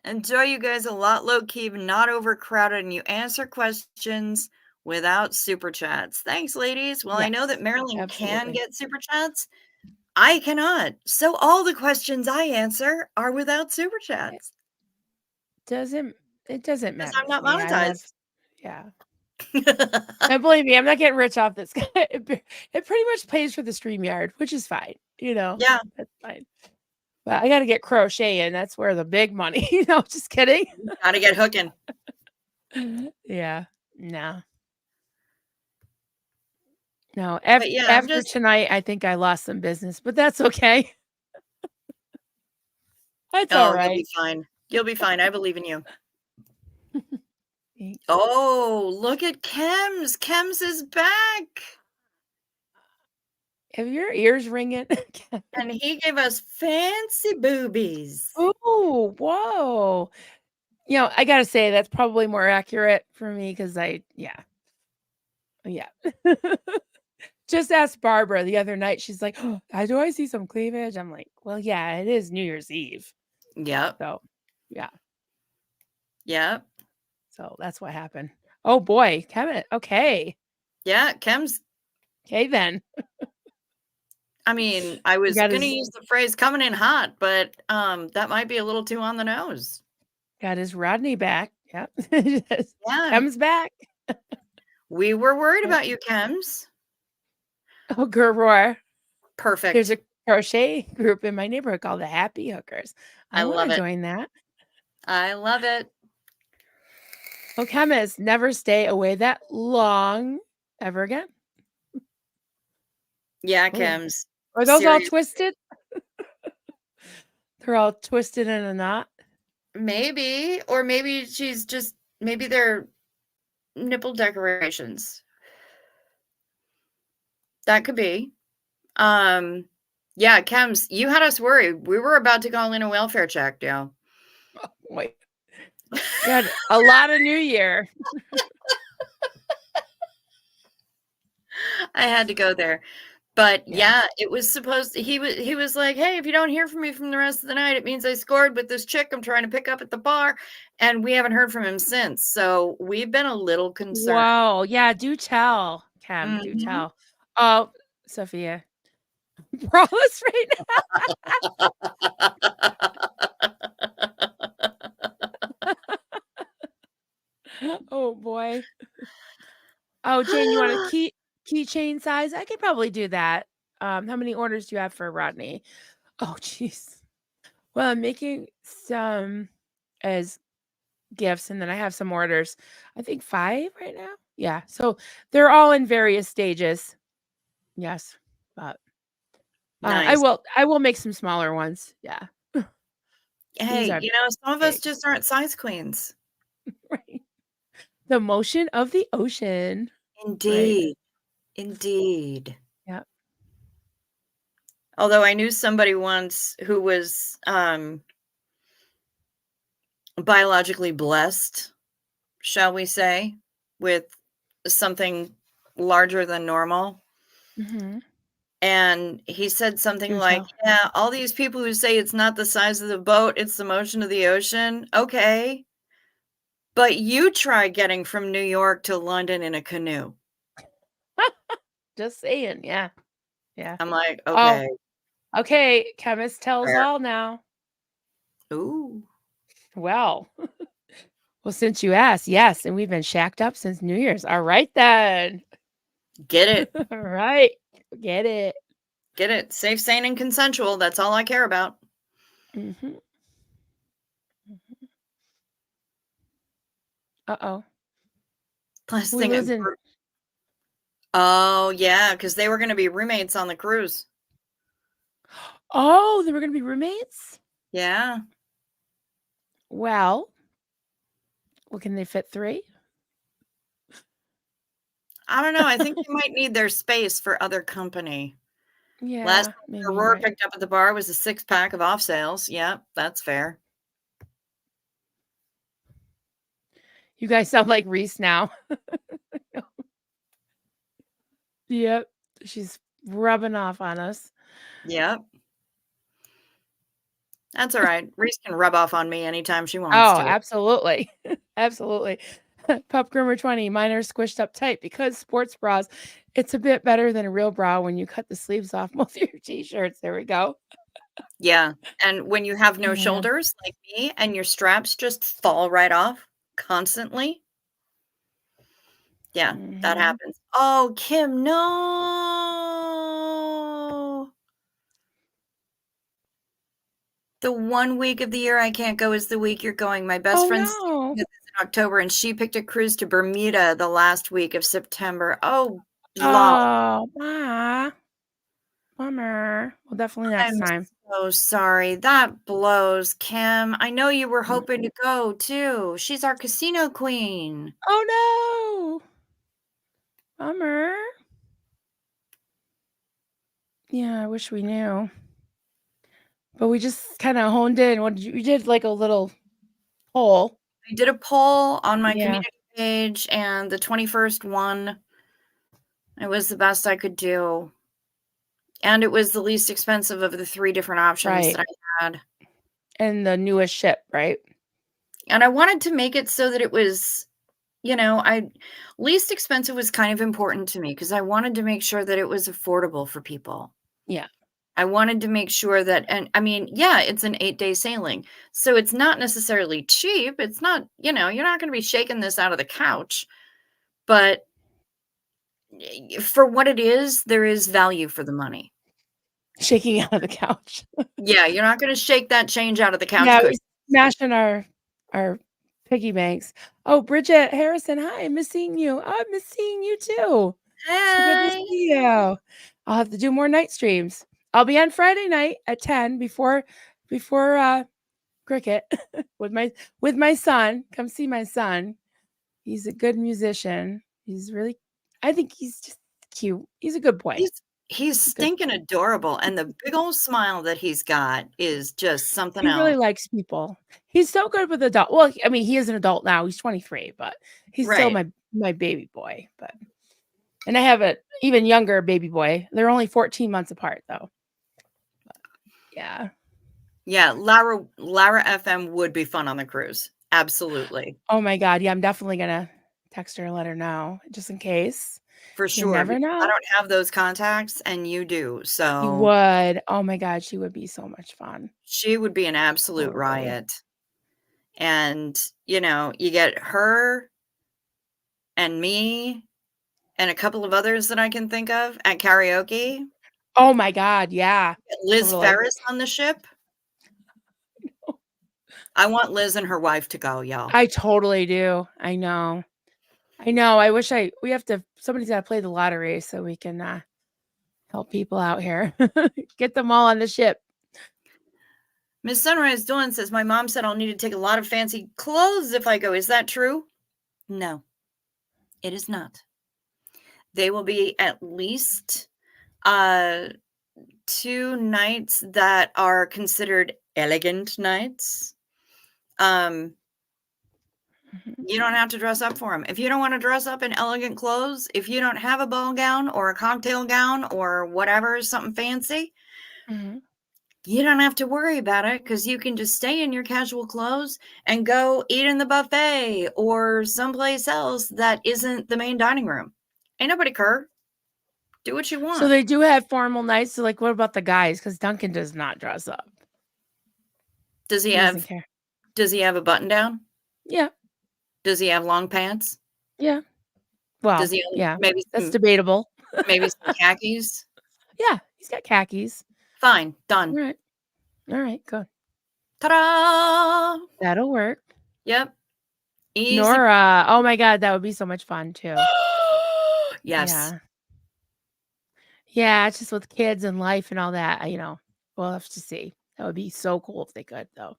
Enjoy you guys a lot low key, not overcrowded, and you answer questions without super chats. Thanks, ladies. Well, I know that Yes, Marilyn can absolutely. get super chats. I cannot. So all the questions I answer are without super It chats doesn't. It doesn't because matter I'm to not me. I love. monetized. Yeah. And believe me, I'm not getting rich off this guy. It pretty much pays for the StreamYard, which is fine. Yeah, That's fine. But I got to get crocheting. That's where the big money. Just kidding. gotta get hooking. Yeah. No. No. But yeah, I'm After just, tonight, I think I lost some business, but that's okay. That's all oh, you'll right. be fine. You'll be fine. I believe in you. Thanks. Oh, look at Chems. Chems is back. Have your ears ringing? And he gave us fancy boobies. Oh, whoa. I gotta say that's probably more accurate for me because yeah. Just asked Barbara the other night. She's like, "Oh, do I see some cleavage?" I'm like, "Well, yeah, it is New Year's Eve, Yep. so yeah, Yep. so that's what happened." Oh boy, Kevin. Yeah. Chems. Okay then. I mean, I You was got gonna his use the phrase coming in hot, but that might be a little too on the nose. got his Rodney back. Yep, Yeah. Kem's back. We were worried Yep. about you, Chems. Oh, Gerroy. There's Perfect. a crochet group in my neighborhood called the Happy Hookers. I I want love to it. join that. I love it. Oh, chemists never stay away that long ever again. Yeah, Oh, Chems. are those all Seriously. twisted? They're all twisted in a knot. Maybe. Or maybe she's just maybe they're nipple decorations. That could be. Um yeah, Chems, you had us worried. We were about to call in a welfare check, Joe. Wait, got a lot of New Year. I had to go there. But Yeah. yeah, it was supposed to, he was like, "Hey, if you don't hear from me from the rest of the night, it means I scored with this chick I'm trying to pick up at the bar." And we haven't heard from him since. So we've been a little concerned. Whoa. Yeah. Do tell, Cam. Do Mhm. tell. Oh, Sophia. Braless right now. Oh boy. Oh, Jane, you want a keychain size? I could probably do that. How many orders do you have for Rodney? Oh, jeez. Well, I'm making some as gifts, and then I have some orders. I think 5 right now. Yeah, so they're all in various stages. Yes, but Nice. I will make some smaller ones. Yeah, these Hey, are some of us big, just aren't size queens. right? The motion of the ocean, right? Indeed. Indeed. Yeah. Although I knew somebody once who was biologically blessed, shall we say, with something larger than normal. Mhm. And he said something Do like, tell. "Yeah, all these people who say it's not the size of the boat, it's the motion of the ocean. Okay, but you try getting from New York to London in a canoe." Just saying, yeah, yeah. I'm like, Oh, "Okay, okay, chemist tells fair." all now. Ooh, Well, well, since you asked, yes, and we've been shacked up since New Year's. All right then. get it. All right. Get it. Get it. Safe, sane, and consensual. That's all I care about. Mhm. Uh-oh. Last We thing I losing. Oh, yeah, because they were gonna be roommates on the cruise. Oh, they were gonna be roommates? Yeah. Well, can they fit 3? I don't know, I think they might need their space for other company. Last Yeah, thing maybe you're Aurora right. picked up at the bar was a six-pack of off sales. Yep, that's fair. You guys sound like Reese now. Yep. She's rubbing off on us. Yep. That's alright. Reese can rub off on me anytime she wants Oh, to. absolutely. Absolutely. Pup Groomer 20, mine are squished up tight because sports bras, it's a bit better than a real bra when you cut the sleeves off both your t-shirts. There we go. Yeah, and when you have no Yeah. shoulders like me and your straps just fall right off constantly, yeah, that Mhm. happens. Oh, Kim, no! The 1 week of the year I can't go is the week you're going. My best Oh, friend's no. in October, and she picked a cruise to Bermuda the last week of September. Oh, lol. Oh, bummer. Well, definitely next I'm time. so sorry. That blows, Kim. I know you were Mm. hoping to go too. She's our casino queen. Oh, no. Bummer. Yeah, I wish we knew. But we just kinda honed in. What did you we did like a little poll. I did a poll on my Yeah, community page, and the 21st one, it was the best I could do. And it was the least expensive of the 3 different options right. that I had. And the newest ship, right? And I wanted to make it so that it was, I least expensive was kind of important to me because I wanted to make sure that it was affordable for people. Yeah. I wanted to make sure that, and I mean, yeah, it's an 8-day sailing. So it's not necessarily cheap. It's not, you're not going to be shaking this out of the couch, but for what it is, there is value for the money. Shaking out of the couch. Yeah, you're not going to shake that change out of the couch Yeah, we're cushion. smashing our piggy banks. Oh, Bridget Harrison, hi, miss seeing you. I miss seeing you too. So good to Hey. see you. I'll have to do more night streams. I'll be on Friday night at 10 before cricket with my son. Come see my son. He's a good musician. He's really I think he's just cute. He's a good boy. He's Good. stinking adorable, and the big old smile that he's got is just something He really else. likes people. He's so good with adult well, I mean, he is an adult now, he's 23, but he's still Right. my baby boy, but and I have a even younger baby boy. They're only 14 months apart, though. Yeah. Yeah, Lara FM would be fun on the cruise. Absolutely. Oh my god, yeah, I'm definitely gonna text her and let her know just in case. For You sure, never because I know. don't have those contacts and you do, You so would. Oh my god, she would be so much fun. she would be an absolute Totally. riot. And, you get her and me and a couple of others that I can think of at karaoke. Oh my god, yeah. Get Liz Totally. Ferris on the ship. I want Liz and her wife to go, y'all. I totally do. I know. I know. We have to somebody's gotta play the lottery so we can, help people out here. Get them all on the ship. Miss Sunrise Dawn says, "My mom said I'll need to take a lot of fancy clothes if I go. Is that true?" No, it is not. They will be at least, uh, 2 nights that are considered elegant nights. Mhm. You don't have to dress up for them. If you don't wanna dress up in elegant clothes, if you don't have a ball gown or a cocktail gown or whatever, something fancy, Mhm. you don't have to worry about it because you can just stay in your casual clothes and go eat in the buffet or someplace else that isn't the main dining room. Ain't nobody care. Do what you So want. they do have formal nights, so, like, what about the guys? Because Duncan does not dress up. Does he He doesn't have care. does he have a button down? Yeah, Does he have long pants? yeah. Does Well, he own yeah, that's some debatable. maybe some khakis? Yeah, he's got khakis. Fine, done. Alright, alright, good. Ta-da! That'll work. Yep, easy. Nora, oh my god, that would be so much fun too. Yes. Yeah. Yeah, it's just with kids and life and all that, we'll have to see. That would be so cool if they could, though.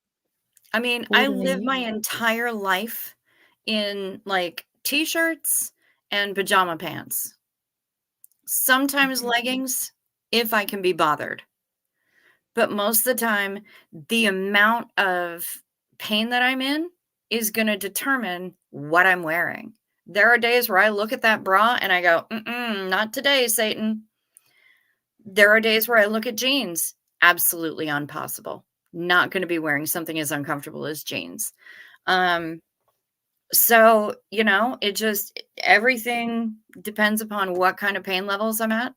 I mean, I lived Totally. my entire life in, like, T-shirts and pajama pants. Sometimes Mhm, leggings, if I can be bothered. But most of the time, the amount of pain that I'm in is gonna determine what I'm wearing. There are days where I look at that bra and I go, "Mm-mm, not today, Satan." There are days where I look at jeans, absolutely impossible. Not gonna be wearing something as uncomfortable as jeans. Um, so, it just everything depends upon what kind of pain levels I'm at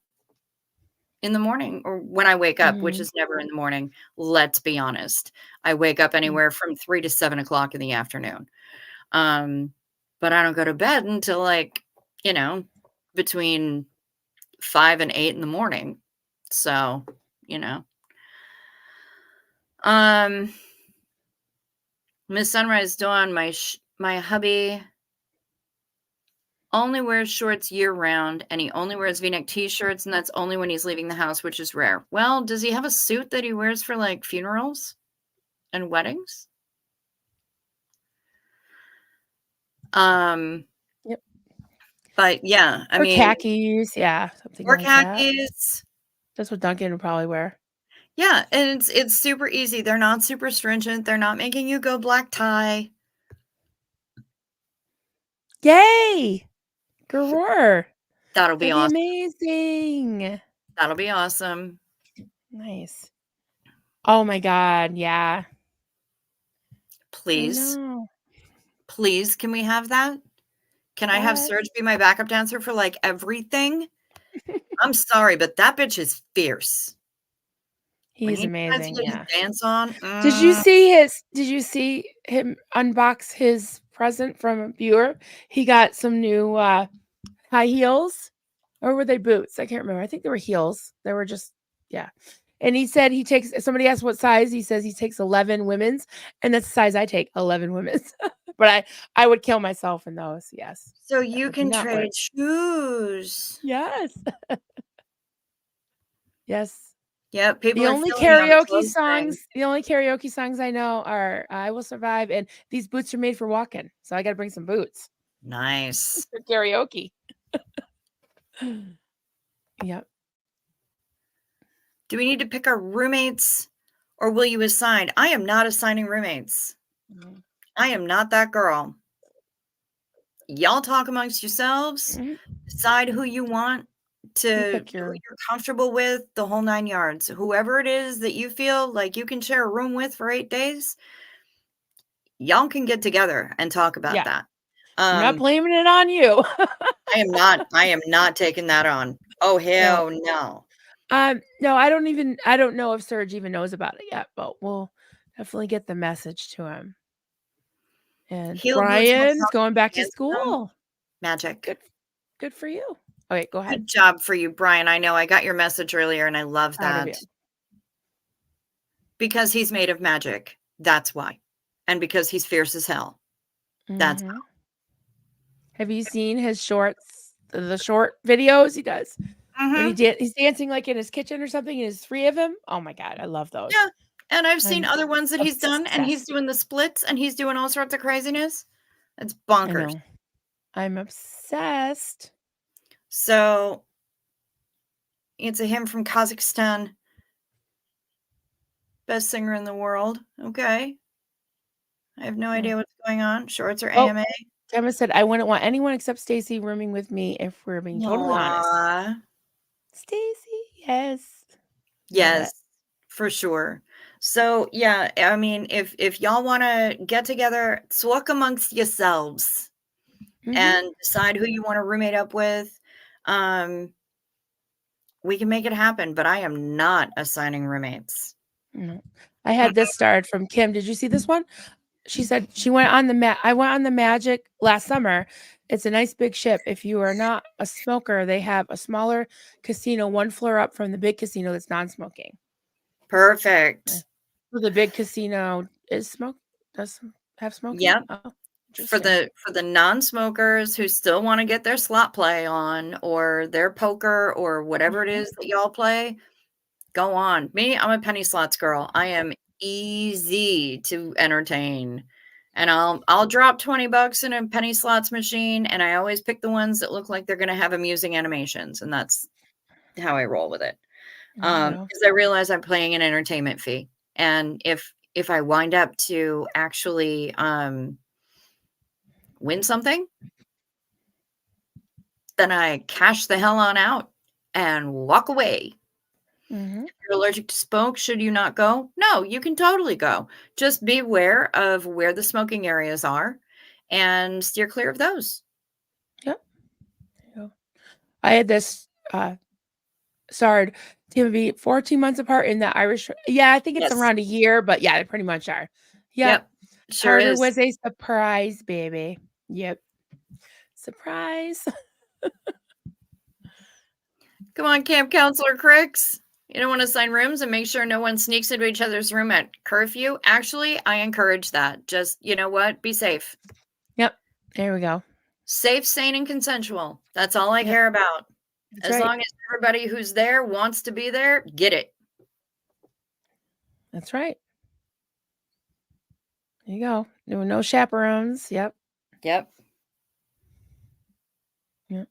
in the morning or when I wake up, which mhm, is never in the morning, let's be honest. I wake up mm, anywhere from 3 to 7 o'clock in the afternoon. Um, but I don't go to bed until, like, you know, between 5 and 8 in the morning. So, you know. Um, Miss Sunrise Dawn, my hubby only wears shorts year round, and he only wears V-neck T-shirts, and that's only when he's leaving the house, which is rare. Well, does he have a suit that he wears for, like, funerals and weddings? Um, yep. but yeah, I Or mean, khakis, yeah, something or like that. khakis. That's what Duncan would probably wear. Yeah, and it's super easy. They're not super stringent. They're not making you go black tie. Yay! Garor. That'll be That'd be awesome. amazing. That'll be awesome. Nice. Oh my god, yeah. I Please, know. please, can we have that? Can I have Yes. Serge be my backup dancer for, like, everything? I'm sorry, but that bitch is fierce. When He's he decides to amazing, get his yeah. dance on, Did you see him unbox his present from a viewer? He got some new, high heels, or were they boots? I can't remember. I think they were heels. They were just yeah. And he said he takes somebody asked what size, he says he takes 11 women's, and that's the size I take, 11 women's. But I would kill myself in those, yes. so That you would be can not work. trade shoes. Yes. Yes. Yep, people are feeling me on the clothes thing. The only karaoke songs I know are "I Will Survive" and "These Boots Are Made for Walking," so I gotta bring some boots Nice. for karaoke. Yep. Do we need to pick our roommates or will you assign? I am not assigning roommates. Mhm. I am not that girl. Y'all talk amongst yourselves, Mhm. decide who you want You to pick who your you're comfortable with, the whole 9 yards. Whoever it is that you feel like you can share a room with for 8 days, y'all can get together and talk about yeah. that. I'm not Um, blaming it on you. I am not taking that on. Oh, No. hell no. No, I don't know if Serge even knows about it yet, but we'll definitely get the message to him. And Heel boots look Brian's going comfy back and to handsome. school. Magic. Good good for you. Okay, go ahead. Good job for you, Brian. I know I got your message earlier and I love Proud of you. that. Because he's made of magic. That's why. And because he's fierce as hell. That's Mhm. Have you seen his shorts, the short videos he does how. when Mhm. he's dancing, like, in his kitchen or something, and there's 3 of him? Oh my god, I love those. Yeah. And I've seen I'm other ones that he's done, and he's obsessed. doing the splits, and he's doing all sorts of craziness. It's I bonkers. know. I'm obsessed. So It's a him from Kazakhstan. Best singer in the world. Okay. I have no idea what's going on. Shorts or Oh, AMA? Gemma said, I wouldn't want anyone except Stacy rooming with me if we're being totally honest. Aw. Stacy, yes. Love it. Yes, for sure. So, yeah, I mean, if y'all wanna get together, talk amongst yourselves Mm-hmm. and decide who you wanna roommate up with. Um, we can make it happen, but I am not assigning roommates. No. I had this starred from Kim. Did you see this one? She said she went on the I went on the Magic last summer. It's a nice big ship. If you are not a smoker, they have a smaller casino one floor up from the big casino that's non-smoking. Perfect. So the big casino is does have smoking? Yep. Oh, For interesting. the non-smokers who still wanna get their slot play on or their poker or whatever it Mhm. is that y'all play, go on. Me, I'm a penny slots girl. I am easy to entertain. And I'll drop 20 bucks in a penny slots machine, and I always pick the ones that look like they're gonna have amusing animations, and that's how I roll with it. There you go. Because I realize I'm paying an entertainment fee. And if I wind up to actually win something, then I cash the hell on out and walk away. Mhm. You're allergic to smoke, should you not go? No, you can totally go. Just be aware of where the smoking areas are and steer clear of those. Yep. There you go. I had this starred to be 14 months apart in the Irish. Yeah, I think it's Yes. around a year, but yeah, they pretty much are. Yep. Yep. Sure Carter is. was a surprise baby. Yep. Surprise. Come on, Camp Counselor Cricks. You don't want to sign rooms and make sure no one sneaks into each other's room at curfew? Actually, I encourage that. Just, you know what? Be safe. Yep. There we go. Safe, sane, and consensual. That's all I Yep. care about. That's As right. long as everybody who's there wants to be there, get it. That's right. There you go. There were no chaperones. Yep. Yep. Yep.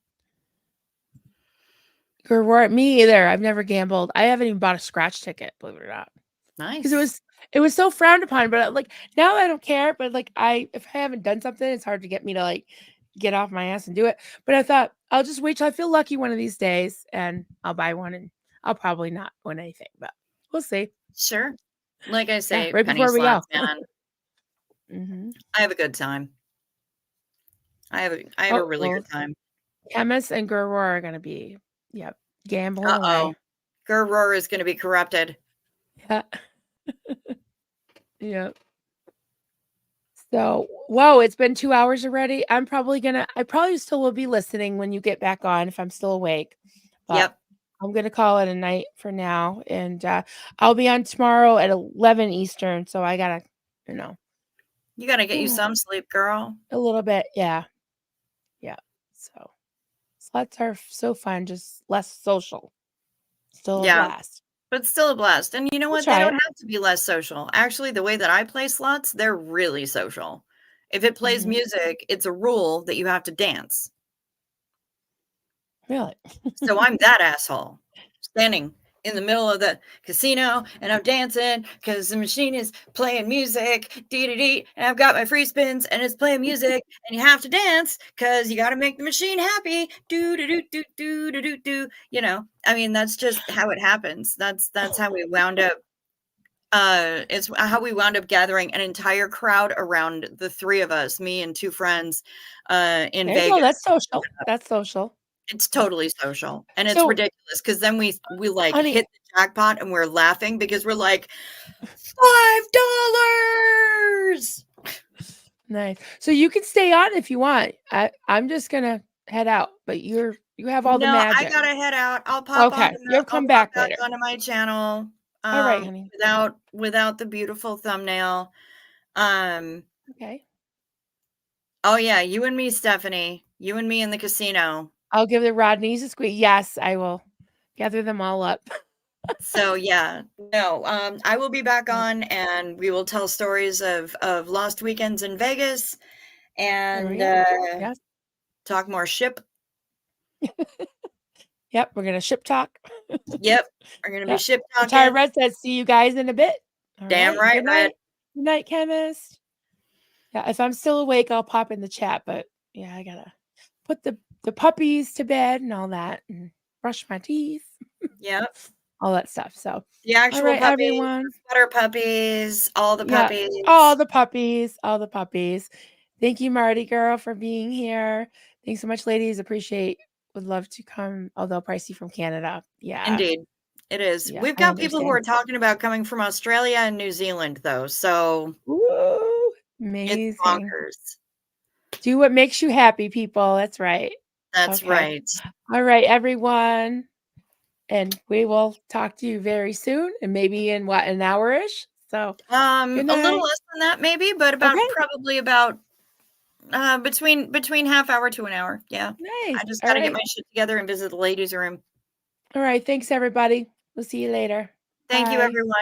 Me either. I've never gambled. I haven't even bought a scratch ticket, believe it or not. Because Nice. it was so frowned upon. But like now I don't care. But like if I haven't done something, it's hard to get me to like get off my ass and do it. But I thought I'll just wait till I feel lucky one of these days and I'll buy one and I'll probably not win anything, but we'll see. Sure. Like I Yeah, say, right penny before we go. slots, man. Hmm. I have a good time. I have a Oh, really well, good time. Chemist and Gurur are gonna be, yep, gambling Uh-oh. away. Gurur is gonna be corrupted. Yeah. Yep. So, whoa, it's been 2 hours already. I probably still will be listening when you get back on if I'm still awake. But Yep. I'm gonna call it a night for now. And I'll be on tomorrow at 11 Eastern. So I gotta, you know, You gotta get you whew, some sleep, girl. a little bit. Yeah. Yeah. So slots are so fun, just less social. Still a Yeah, blast. but still a blast. And you know We'll what? They try don't it. have to be less social. Actually, the way that I play slots, they're really social. If it plays Hmm. music, it's a rule that you have to dance. Really? So I'm that asshole standing in the middle of the casino and I'm dancing because the machine is playing music, dee dee dee, and I've got my free spins and it's playing music and you have to dance because you got to make the machine happy. Do do do do do do do do. I mean that's just how it happens. That's how we wound up. It's how we wound up gathering an entire crowd around the three of us, me and two friends, in There you go. Vegas. That's social. That's social. It's Yeah. totally social, and it's So, ridiculous because then we, like, honey, hit the jackpot and we're laughing because we're like, $5! nice. So you can stay on if you want. I'm just gonna head out, but you have all the No, I magic. gotta head out. Okay, you'll I'll come pop back back later. onto my channel, All right, honey. without the beautiful thumbnail. Um, Okay. oh, yeah, you and me, Stephanie. You and me in the casino. I'll give the Rodneys a squeeze. Yes, I will gather them all up. So, yeah. No, I will be back Yep. on, and we will tell stories of lost weekends in Vegas There we and, go. Yes. talk more ship. Yep, we're gonna ship talk. Yep, we're gonna be Yep. ship And Tara talking. Red says, "See you guys in a bit." All Damn right. right, Good Red. night. Good night, chemist. Yeah, if I'm still awake, I'll pop in the chat, but yeah, I gotta put the puppies to bed and all that and brush my teeth, Yep. all that stuff. So, The all actual right, puppies, the everyone. sweater puppies, all the Yeah, all puppies. the puppies, all the puppies. Thank you, Marty girl, for being here. Thanks so much, ladies. Appreciate. Would love to come, although pricey from Canada. Yeah, Indeed. It is. yeah, We've I got people who understand. are talking about coming from Australia and New Zealand, though, so Woo! it's Amazing. bonkers. Do what makes you happy, people. That's right. That's Okay. right. All right, everyone. And we will talk to you very soon and maybe in what, an hour-ish? So, good A little night. less than that maybe, but Okay, about probably about between half hour to an hour. Yeah. I nice. just All got to get right. my shit together and visit the ladies' room. All right, thanks, everybody. We'll see you later. Thank you, Bye. everyone.